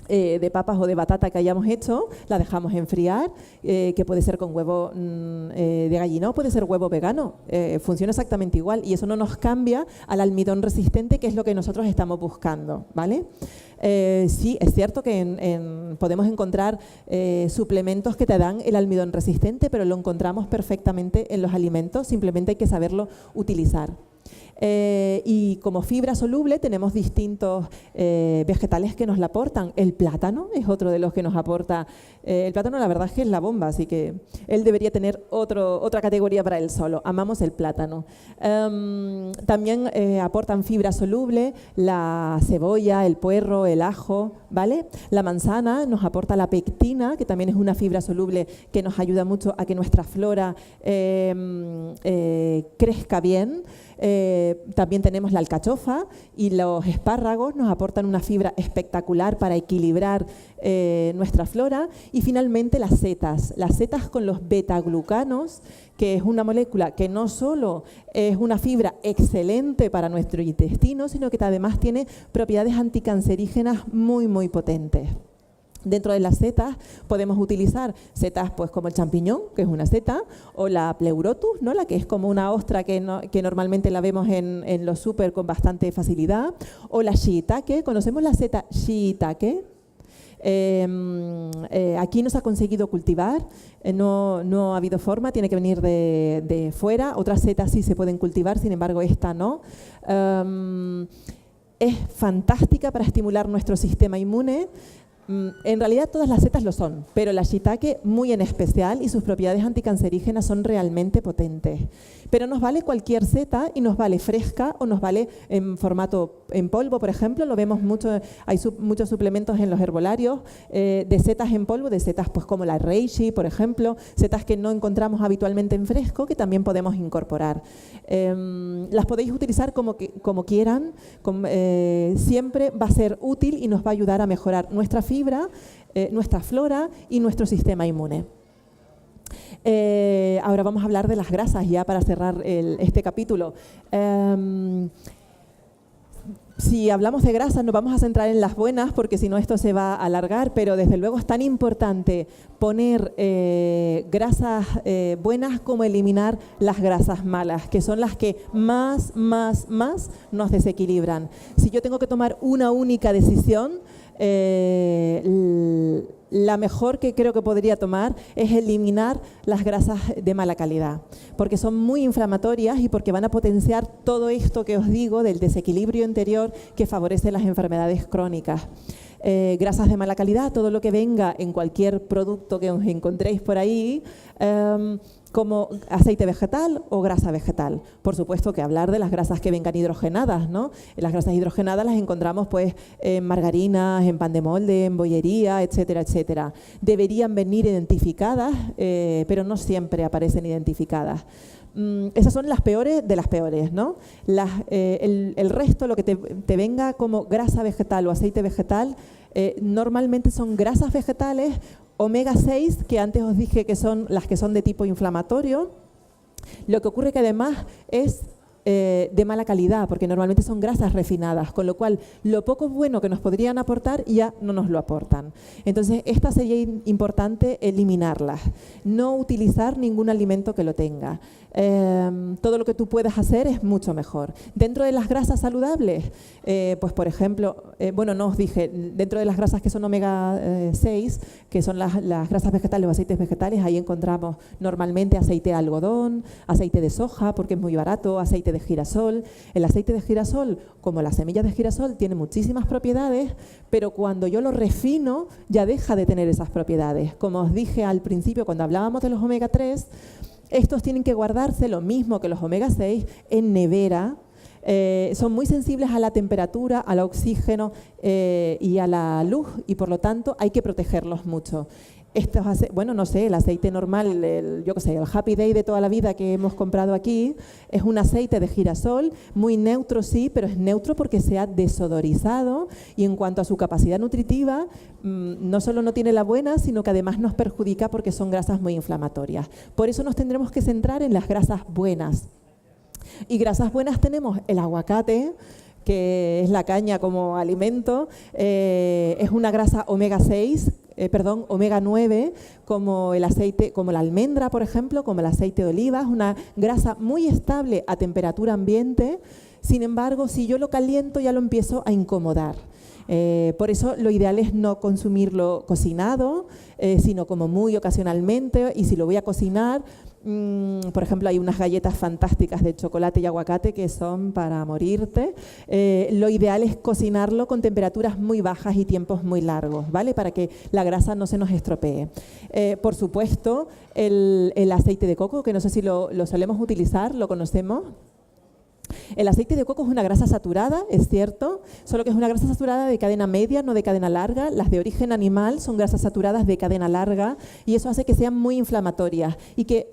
de papas o de batata que hayamos hecho, la dejamos enfriar, que puede ser con huevo de gallina o puede ser huevo vegano, funciona exactamente igual y eso no nos cambia al almidón resistente, que es lo que nosotros estamos buscando, ¿vale? Sí, es cierto que podemos encontrar suplementos que te dan el almidón resistente, pero lo encontramos perfectamente en los alimentos, simplemente hay que saberlo utilizar. Y como fibra soluble tenemos distintos vegetales que nos la aportan. El plátano es otro de los que nos aporta. El plátano la verdad es que es la bomba, así que él debería tener otra categoría para él solo. Amamos el plátano. También aportan fibra soluble la cebolla, el puerro, el ajo, ¿vale? La manzana nos aporta la pectina, que también es una fibra soluble que nos ayuda mucho a que nuestra flora crezca bien. También tenemos la alcachofa y los espárragos nos aportan una fibra espectacular para equilibrar nuestra flora. Y finalmente las setas con los betaglucanos, que es una molécula que no solo es una fibra excelente para nuestro intestino, sino que además tiene propiedades anticancerígenas muy, muy potentes. Dentro de las setas podemos utilizar setas pues como el champiñón, que es una seta, o la pleurotus, ¿no? La que es como una ostra que normalmente la vemos en los súper con bastante facilidad, o la shiitake. ¿Conocemos la seta shiitake? Aquí no se ha conseguido cultivar, no ha habido forma, tiene que venir de fuera. Otras setas sí se pueden cultivar, sin embargo esta no. es fantástica para estimular nuestro sistema inmune. En realidad todas las setas lo son, pero la shiitake muy en especial, y sus propiedades anticancerígenas son realmente potentes. Pero nos vale cualquier seta, y nos vale fresca o nos vale en formato en polvo, por ejemplo. Lo vemos mucho, hay muchos suplementos en los herbolarios de setas en polvo, de setas pues como la reishi, por ejemplo, setas que no encontramos habitualmente en fresco, que también podemos incorporar. Las podéis utilizar como quieran, siempre va a ser útil y nos va a ayudar a mejorar nuestra fibra, nuestra flora y nuestro sistema inmune. Ahora vamos a hablar de las grasas ya para cerrar este capítulo. Si hablamos de grasas nos vamos a centrar en las buenas, porque si no esto se va a alargar, pero desde luego es tan importante poner grasas buenas como eliminar las grasas malas, que son las que más nos desequilibran. Si yo tengo que tomar una única decisión, la mejor que creo que podría tomar es eliminar las grasas de mala calidad, porque son muy inflamatorias y porque van a potenciar todo esto que os digo del desequilibrio interior que favorece las enfermedades crónicas. Grasas de mala calidad, todo lo que venga en cualquier producto que os encontréis por ahí, como aceite vegetal o grasa vegetal. Por supuesto que hablar de las grasas que vengan hidrogenadas, ¿no? Las grasas hidrogenadas las encontramos pues en margarinas, en pan de molde, en bollería, etcétera, etcétera. Deberían venir identificadas, pero no siempre aparecen identificadas. Esas son las peores de las peores, ¿no? El resto, lo que te venga como grasa vegetal o aceite vegetal, normalmente son grasas vegetales omega 6, que antes os dije que son las que son de tipo inflamatorio. Lo que ocurre que además es de mala calidad, porque normalmente son grasas refinadas, con lo cual lo poco bueno que nos podrían aportar ya no nos lo aportan. Entonces, esta sería importante eliminarlas, no utilizar ningún alimento que lo tenga. Todo lo que tú puedas hacer es mucho mejor. Dentro de las grasas saludables, pues por ejemplo, bueno, no os dije, dentro de las grasas que son omega 6, que son las grasas vegetales o aceites vegetales, ahí encontramos normalmente aceite de algodón, aceite de soja, porque es muy barato, aceite de girasol. El aceite de girasol, como las semillas de girasol, tiene muchísimas propiedades, pero cuando yo lo refino ya deja de tener esas propiedades. Como os dije al principio cuando hablábamos de los omega 3, estos tienen que guardarse lo mismo que los omega 6 en nevera. Son muy sensibles a la temperatura, al oxígeno y a la luz, y por lo tanto hay que protegerlos mucho. Bueno, no sé, el aceite normal, yo qué sé, el Happy Day de toda la vida que hemos comprado aquí, es un aceite de girasol, muy neutro sí, pero es neutro porque se ha desodorizado, y en cuanto a su capacidad nutritiva, no solo no tiene la buena, sino que además nos perjudica porque son grasas muy inflamatorias. Por eso nos tendremos que centrar en las grasas buenas. Y grasas buenas tenemos el aguacate, que es la caña como alimento, es una grasa omega 6, omega 9, como el aceite, como la almendra, por ejemplo, como el aceite de oliva, es una grasa muy estable a temperatura ambiente. Sin embargo, si yo lo caliento ya lo empiezo a incomodar. Por eso lo ideal es no consumirlo cocinado, sino como muy ocasionalmente, y si lo voy a cocinar, por ejemplo, hay unas galletas fantásticas de chocolate y aguacate que son para morirte. Lo ideal es cocinarlo con temperaturas muy bajas y tiempos muy largos, ¿vale? Para que la grasa no se nos estropee. Por supuesto, el aceite de coco, que no sé si lo solemos utilizar, lo conocemos. El aceite de coco es una grasa saturada, es cierto, solo que es una grasa saturada de cadena media, no de cadena larga. Las de origen animal son grasas saturadas de cadena larga, y eso hace que sean muy inflamatorias y que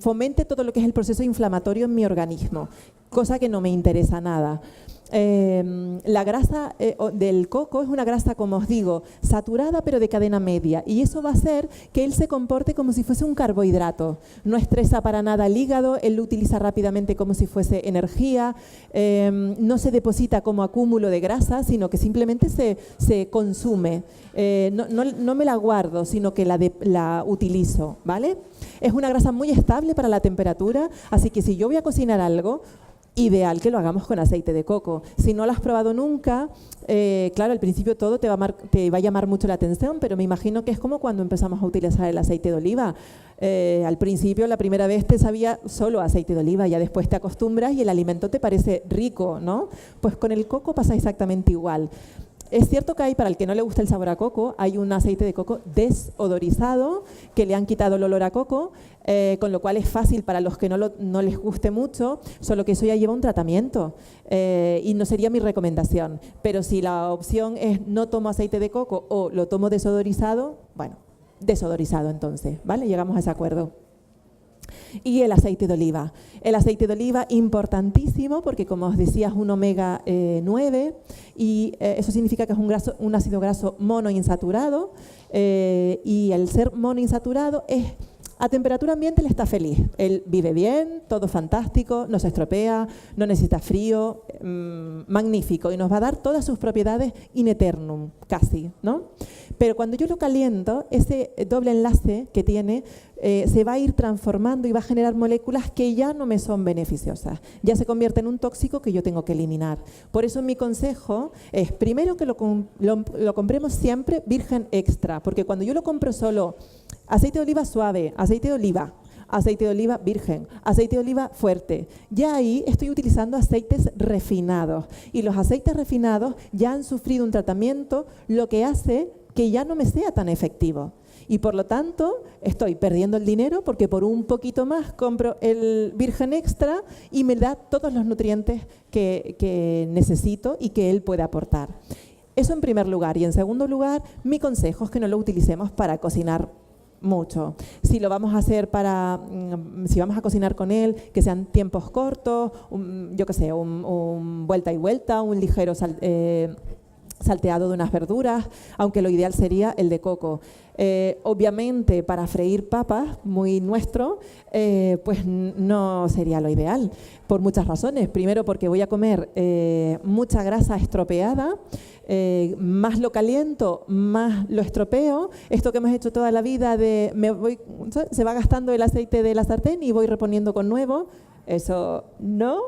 fomente todo lo que es el proceso inflamatorio en mi organismo, cosa que no me interesa nada. La grasa del coco es una grasa, como os digo, saturada pero de cadena media, y eso va a hacer que él se comporte como si fuese un carbohidrato. No estresa para nada el hígado, él lo utiliza rápidamente como si fuese energía, no se deposita como acúmulo de grasa, sino que simplemente se consume. No me la guardo, sino que la utilizo, ¿vale? Es una grasa muy estable para la temperatura, así que si yo voy a cocinar algo, ideal que lo hagamos con aceite de coco. Si no lo has probado nunca, claro, al principio todo te va a llamar mucho la atención, pero me imagino que es como cuando empezamos a utilizar el aceite de oliva. Al principio, la primera vez te sabía solo aceite de oliva, ya después te acostumbras y el alimento te parece rico, ¿no? Pues con el coco pasa exactamente igual. Es cierto que hay, para el que no le gusta el sabor a coco, hay un aceite de coco desodorizado que le han quitado el olor a coco, con lo cual es fácil para los que no les guste mucho, solo que eso ya lleva un tratamiento y no sería mi recomendación. Pero si la opción es no tomo aceite de coco o lo tomo desodorizado, bueno, desodorizado entonces, ¿vale? Llegamos a ese acuerdo. Y el aceite de oliva. El aceite de oliva, importantísimo, porque como os decía, es un omega 9 y eso significa que es un ácido graso monoinsaturado y al ser monoinsaturado a temperatura ambiente él está feliz. Él vive bien, todo fantástico, no se estropea, no necesita frío, magnífico, y nos va a dar todas sus propiedades in eternum, casi, ¿no? Pero cuando yo lo caliento, ese doble enlace que tiene se va a ir transformando y va a generar moléculas que ya no me son beneficiosas. Ya se convierte en un tóxico que yo tengo que eliminar. Por eso mi consejo es, primero, que lo compremos siempre virgen extra, porque cuando yo lo compro solo, aceite de oliva suave, aceite de oliva virgen, aceite de oliva fuerte. Ya ahí estoy utilizando aceites refinados y los aceites refinados ya han sufrido un tratamiento, lo que hace que ya no me sea tan efectivo. Y por lo tanto estoy perdiendo el dinero porque por un poquito más compro el virgen extra y me da todos los nutrientes que necesito y que él puede aportar. Eso en primer lugar. Y en segundo lugar, mi consejo es que no lo utilicemos para cocinar mucho. Si lo vamos a hacer si vamos a cocinar con él, que sean tiempos cortos, yo qué sé, un vuelta y vuelta, un ligero salteado de unas verduras, aunque lo ideal sería el de coco. Obviamente, para freír papas, muy nuestro, pues no sería lo ideal, por muchas razones. Primero, porque voy a comer mucha grasa estropeada, más lo caliento, más lo estropeo. Esto que hemos hecho toda la vida se va gastando el aceite de la sartén y voy reponiendo con nuevo. Eso no.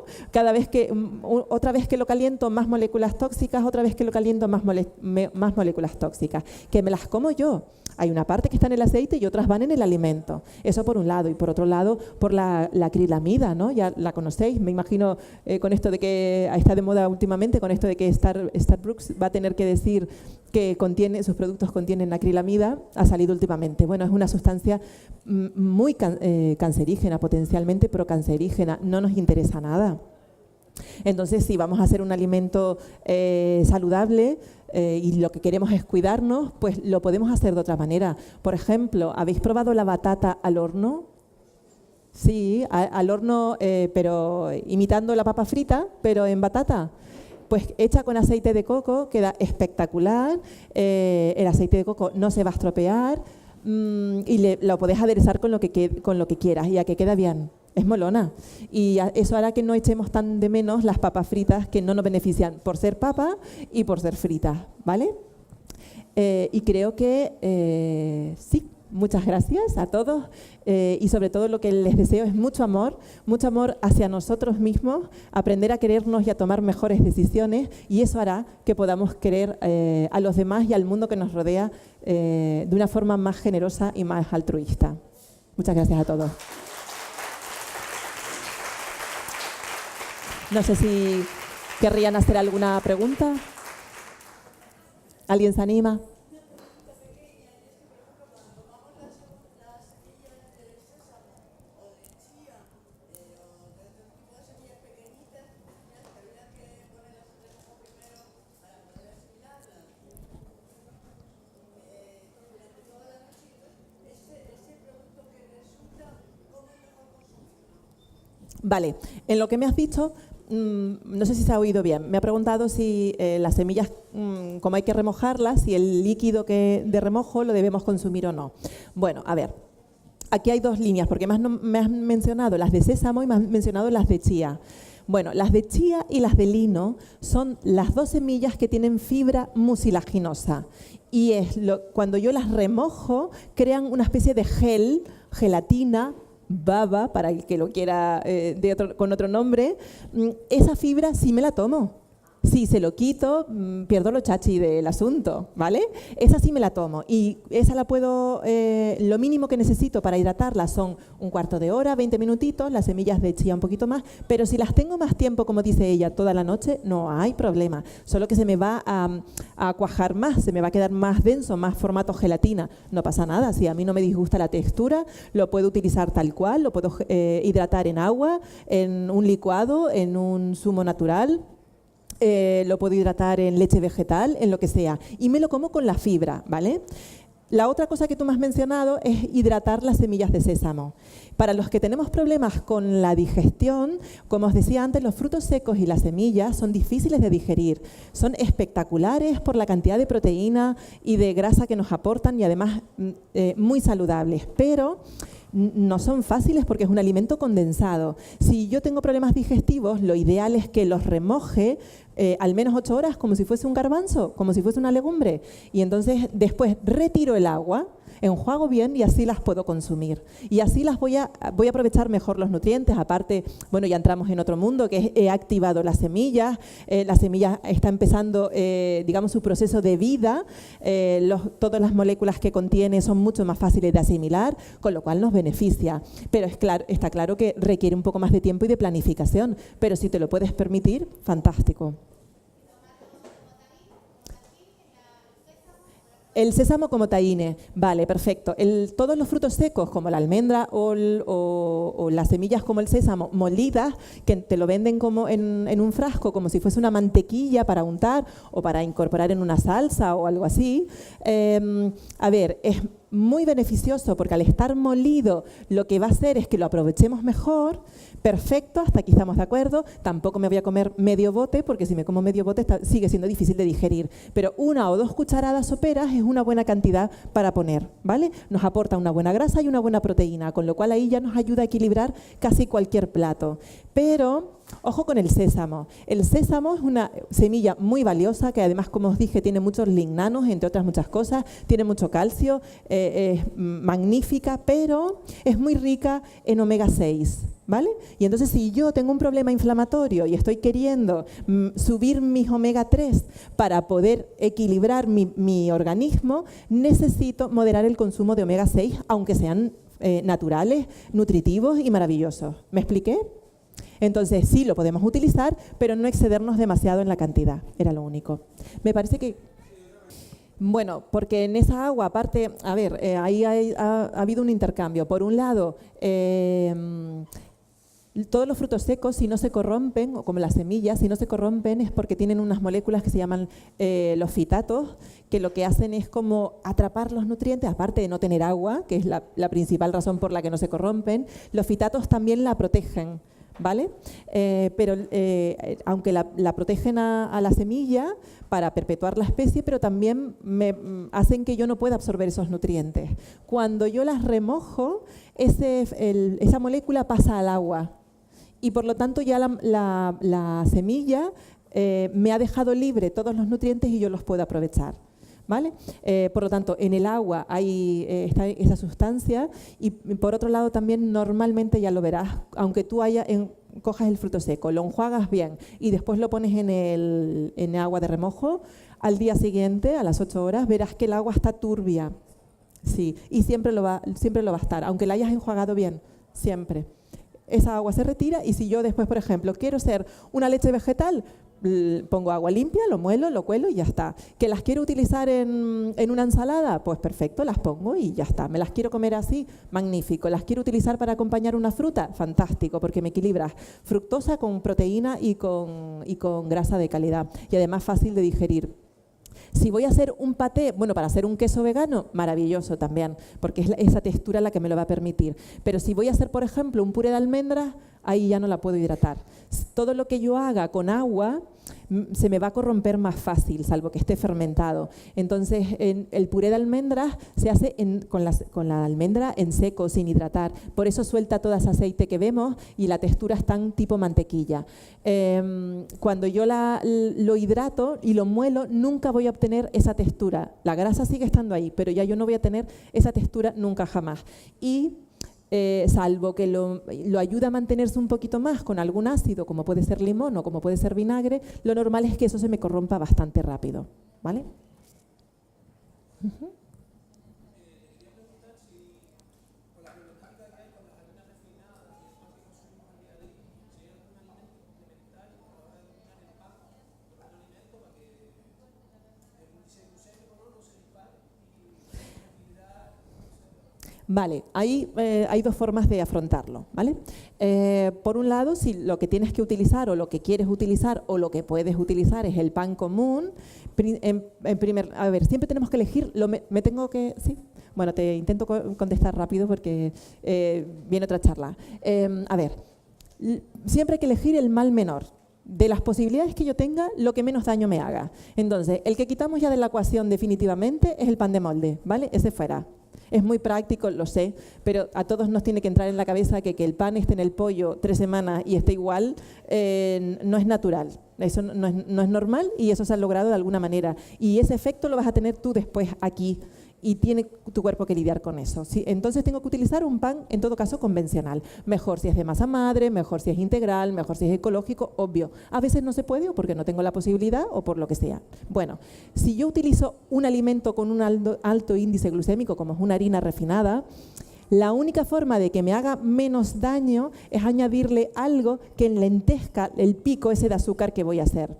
Otra vez que lo caliento, más moléculas tóxicas, otra vez que lo caliento, más moléculas tóxicas, que me las como yo. Hay una parte que está en el aceite y otras van en el alimento. Eso por un lado. Y por otro lado, por la acrilamida, ¿no? Ya la conocéis, me imagino, con esto de que está de moda últimamente, con esto de que Starbucks va a tener que decir que sus productos contienen acrilamida, ha salido últimamente. Bueno, es una sustancia muy cancerígena, potencialmente procancerígena, no nos interesa nada. Entonces, si vamos a hacer un alimento saludable y lo que queremos es cuidarnos, pues lo podemos hacer de otra manera. Por ejemplo, ¿habéis probado la batata al horno? Sí, al horno, pero imitando la papa frita, pero en batata. Pues hecha con aceite de coco queda espectacular, el aceite de coco no se va a estropear y lo podés aderezar con lo que quieras y a que queda bien. Es molona y eso hará que no echemos tan de menos las papas fritas que no nos benefician por ser papa y por ser fritas, ¿vale? Y creo que sí. Muchas gracias a todos y sobre todo lo que les deseo es mucho amor hacia nosotros mismos, aprender a querernos y a tomar mejores decisiones y eso hará que podamos querer a los demás y al mundo que nos rodea de una forma más generosa y más altruista. Muchas gracias a todos. No sé si querrían hacer alguna pregunta. ¿Alguien se anima? Vale, en lo que me has dicho, no sé si se ha oído bien. Me ha preguntado si las semillas, como hay que remojarlas, si el líquido de remojo lo debemos consumir o no. Bueno, a ver, aquí hay dos líneas, porque me has mencionado las de sésamo y me has mencionado las de chía. Bueno, las de chía y las de lino son las dos semillas que tienen fibra mucilaginosa y cuando yo las remojo crean una especie de gelatina baba, para el que lo quiera con otro nombre, esa fibra sí me la tomo. Si se lo quito, pierdo lo chachi del asunto, ¿vale? Esa sí me la tomo y esa la puedo, lo mínimo que necesito para hidratarla son un cuarto de hora, 20 minutitos, las semillas de chía un poquito más, pero si las tengo más tiempo, como dice ella, toda la noche, no hay problema, solo que se me va a cuajar más, se me va a quedar más denso, más formato gelatina, no pasa nada, si a mí no me disgusta la textura, lo puedo utilizar tal cual, lo puedo hidratar en agua, en un licuado, en un zumo natural. Lo puedo hidratar en leche vegetal, en lo que sea. Y me lo como con la fibra, ¿vale? La otra cosa que tú me has mencionado es hidratar las semillas de sésamo. Para los que tenemos problemas con la digestión, como os decía antes, los frutos secos y las semillas son difíciles de digerir. Son espectaculares por la cantidad de proteína y de grasa que nos aportan y además muy saludables. Pero no son fáciles porque es un alimento condensado. Si yo tengo problemas digestivos, lo ideal es que los remoje al menos 8 horas como si fuese un garbanzo, como si fuese una legumbre. Y entonces después retiro el agua, enjuago bien y así las puedo consumir. Y así voy a aprovechar mejor los nutrientes. Aparte, bueno, ya entramos en otro mundo, que es he activado las semillas. La semilla está empezando, digamos, su proceso de vida. Todas las moléculas que contiene son mucho más fáciles de asimilar, con lo cual nos beneficia. Pero está claro que requiere un poco más de tiempo y de planificación. Pero si te lo puedes permitir, fantástico. El sésamo como tahine, vale, perfecto. Todos los frutos secos, como la almendra o las semillas como el sésamo, molidas, que te lo venden como en un frasco, como si fuese una mantequilla para untar o para incorporar en una salsa o algo así. A ver, es muy beneficioso porque al estar molido lo que va a hacer es que lo aprovechemos mejor. Perfecto, hasta aquí estamos de acuerdo. Tampoco me voy a comer medio bote porque si me como medio bote sigue siendo difícil de digerir. Pero 1 o 2 cucharadas soperas es una buena cantidad para poner, ¿vale? Nos aporta una buena grasa y una buena proteína, con lo cual ahí ya nos ayuda a equilibrar casi cualquier plato. Pero ojo con el sésamo. El sésamo es una semilla muy valiosa que además, como os dije, tiene muchos lignanos, entre otras muchas cosas, tiene mucho calcio, es magnífica, pero es muy rica en omega 6, ¿vale? Y entonces si yo tengo un problema inflamatorio y estoy queriendo subir mis omega 3 para poder equilibrar mi organismo, necesito moderar el consumo de omega 6, aunque sean naturales, nutritivos y maravillosos. ¿Me expliqué? Entonces sí lo podemos utilizar, pero no excedernos demasiado en la cantidad, era lo único. Me parece que... Bueno, porque en esa agua, aparte, a ver, ahí ha habido un intercambio. Por un lado, todos los frutos secos, si no se corrompen, o como las semillas, si no se corrompen es porque tienen unas moléculas que se llaman los fitatos, que lo que hacen es como atrapar los nutrientes, aparte de no tener agua, que es la principal razón por la que no se corrompen, los fitatos también la protegen, ¿vale? Pero aunque la protegen a la semilla para perpetuar la especie, pero también hacen que yo no pueda absorber esos nutrientes. Cuando yo las remojo, esa molécula pasa al agua y por lo tanto ya la semilla me ha dejado libre todos los nutrientes y yo los puedo aprovechar. ¿Vale? Por lo tanto, en el agua está esa sustancia y por otro lado también normalmente ya lo verás, aunque tú cojas el fruto seco, lo enjuagas bien y después lo pones en agua de remojo, al día siguiente, a las 8 horas, verás que el agua está turbia. Sí, y siempre lo va a estar, aunque la hayas enjuagado bien, siempre. Esa agua se retira y si yo después, por ejemplo, quiero hacer una leche vegetal, pongo agua limpia, lo muelo, lo cuelo y ya está. ¿Que las quiero utilizar en una ensalada? Pues perfecto, las pongo y ya está. ¿Me las quiero comer así? Magnífico. ¿Las quiero utilizar para acompañar una fruta? Fantástico, porque me equilibras fructosa con proteína y con grasa de calidad. Y además fácil de digerir. Si voy a hacer un paté, bueno, para hacer un queso vegano, maravilloso también, porque es esa textura la que me lo va a permitir. Pero si voy a hacer, por ejemplo, un puré de almendras, ahí ya no la puedo hidratar. Todo lo que yo haga con agua se me va a corromper más fácil, salvo que esté fermentado. Entonces, el puré de almendras se hace con la almendra en seco, sin hidratar. Por eso suelta todo ese aceite que vemos y la textura es tan tipo mantequilla. Cuando yo lo hidrato y lo muelo, nunca voy a obtener esa textura. La grasa sigue estando ahí, pero ya yo no voy a tener esa textura nunca jamás. Y salvo que lo ayude a mantenerse un poquito más con algún ácido, como puede ser limón o como puede ser vinagre, lo normal es que eso se me corrompa bastante rápido, ¿vale? Uh-huh. Vale, hay dos formas de afrontarlo, ¿vale? Por un lado, si lo que tienes que utilizar o lo que quieres utilizar o lo que puedes utilizar es el pan común, a ver, siempre tenemos que elegir, ¿me tengo que...? ¿Sí? Bueno, te intento contestar rápido porque viene otra charla. A ver, siempre hay que elegir el mal menor. De las posibilidades que yo tenga, lo que menos daño me haga. Entonces, el que quitamos ya de la ecuación definitivamente es el pan de molde, ¿vale? Ese fuera. Es muy práctico, lo sé, pero a todos nos tiene que entrar en la cabeza que el pan esté en el pollo 3 semanas y esté igual, no es natural. Eso no es normal y eso se ha logrado de alguna manera. Y ese efecto lo vas a tener tú después aquí y tiene tu cuerpo que lidiar con eso. ¿Sí? Entonces tengo que utilizar un pan, en todo caso, convencional. Mejor si es de masa madre, mejor si es integral, mejor si es ecológico, obvio. A veces no se puede o porque no tengo la posibilidad o por lo que sea. Bueno, si yo utilizo un alimento con un alto índice glucémico, como es una harina refinada, la única forma de que me haga menos daño es añadirle algo que enlentezca el pico ese de azúcar que voy a hacer.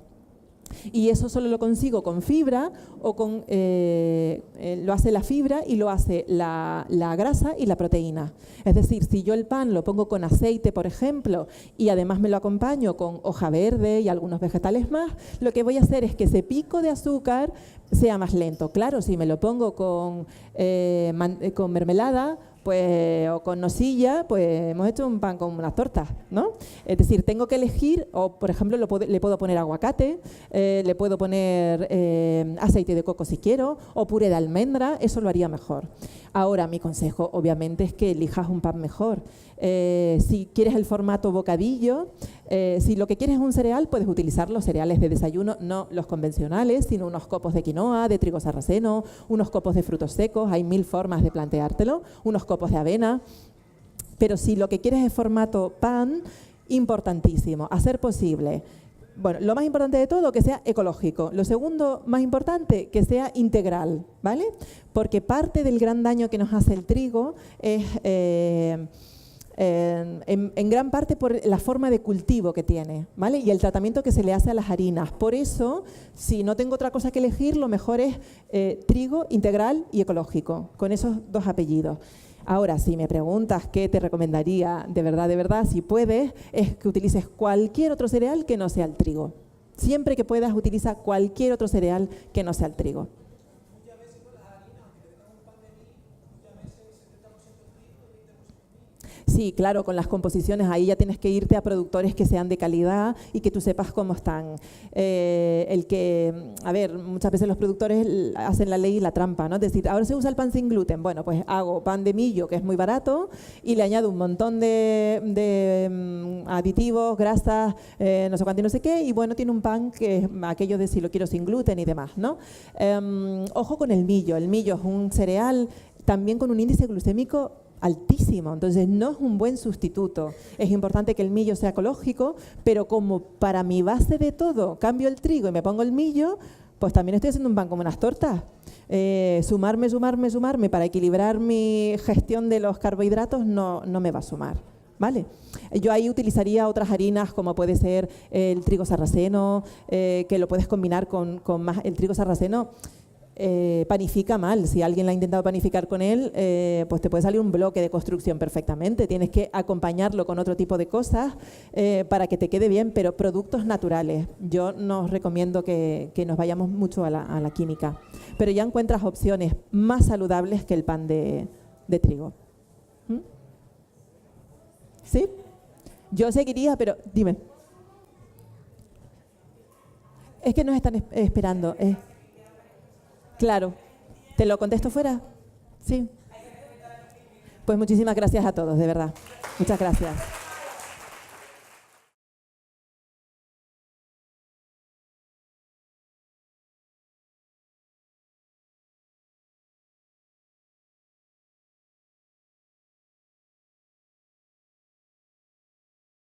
Y eso solo lo consigo con fibra o con lo hace la fibra y lo hace la grasa y la proteína. Es decir, si yo el pan lo pongo con aceite, por ejemplo, y además me lo acompaño con hoja verde y algunos vegetales más, lo que voy a hacer es que ese pico de azúcar sea más lento. Claro, si me lo pongo con mermelada, pues, o con nocilla, pues hemos hecho un pan con unas tortas, ¿no? Es decir, tengo que elegir, o por ejemplo le puedo poner aguacate, le puedo poner aceite de coco si quiero, o puré de almendra, eso lo haría mejor. Ahora, mi consejo obviamente es que elijas un pan mejor. Si quieres el formato bocadillo, si lo que quieres es un cereal, puedes utilizar los cereales de desayuno, no los convencionales, sino unos copos de quinoa, de trigo sarraceno, unos copos de frutos secos, hay 1000 formas de planteártelo, unos copos de avena. Pero si lo que quieres es formato pan, importantísimo, a ser posible. Bueno, lo más importante de todo, que sea ecológico. Lo segundo más importante, que sea integral, ¿vale? Porque parte del gran daño que nos hace el trigo es... en gran parte por la forma de cultivo que tiene, ¿vale? Y el tratamiento que se le hace a las harinas. Por eso, si no tengo otra cosa que elegir, lo mejor es trigo integral y ecológico, con esos dos apellidos. Ahora, si me preguntas qué te recomendaría de verdad, si puedes, es que utilices cualquier otro cereal que no sea el trigo. Siempre que puedas, utiliza cualquier otro cereal que no sea el trigo. Sí, claro, con las composiciones ahí ya tienes que irte a productores que sean de calidad y que tú sepas cómo están. A ver, muchas veces los productores hacen la ley y la trampa, ¿no? Es decir, ahora se usa el pan sin gluten. Bueno, pues hago pan de millo, que es muy barato, y le añado un montón de aditivos, grasas, no sé cuánto y no sé qué, y bueno, tiene un pan que es aquello de si lo quiero sin gluten y demás, ¿no? Ojo con el millo. El millo es un cereal también con un índice glucémico altísimo, entonces no es un buen sustituto. Es importante que el millo sea ecológico, pero como para mi base de todo cambio el trigo y me pongo el millo, pues también estoy haciendo un pan como unas tortas. Sumarme para equilibrar mi gestión de los carbohidratos no me va a sumar, ¿vale? Yo ahí utilizaría otras harinas como puede ser el trigo sarraceno, que lo puedes combinar con más. El trigo sarraceno panifica mal. Si alguien la ha intentado panificar con él, pues te puede salir un bloque de construcción perfectamente. Tienes que acompañarlo con otro tipo de cosas para que te quede bien, pero productos naturales. Yo no os recomiendo que nos vayamos mucho a la química, pero ya encuentras opciones más saludables que el pan de trigo. ¿Mm? ¿Sí? Yo seguiría, pero dime. Es que nos están esperando. Claro. ¿Te lo contesto fuera? Sí. Pues muchísimas gracias a todos, de verdad. Muchas gracias.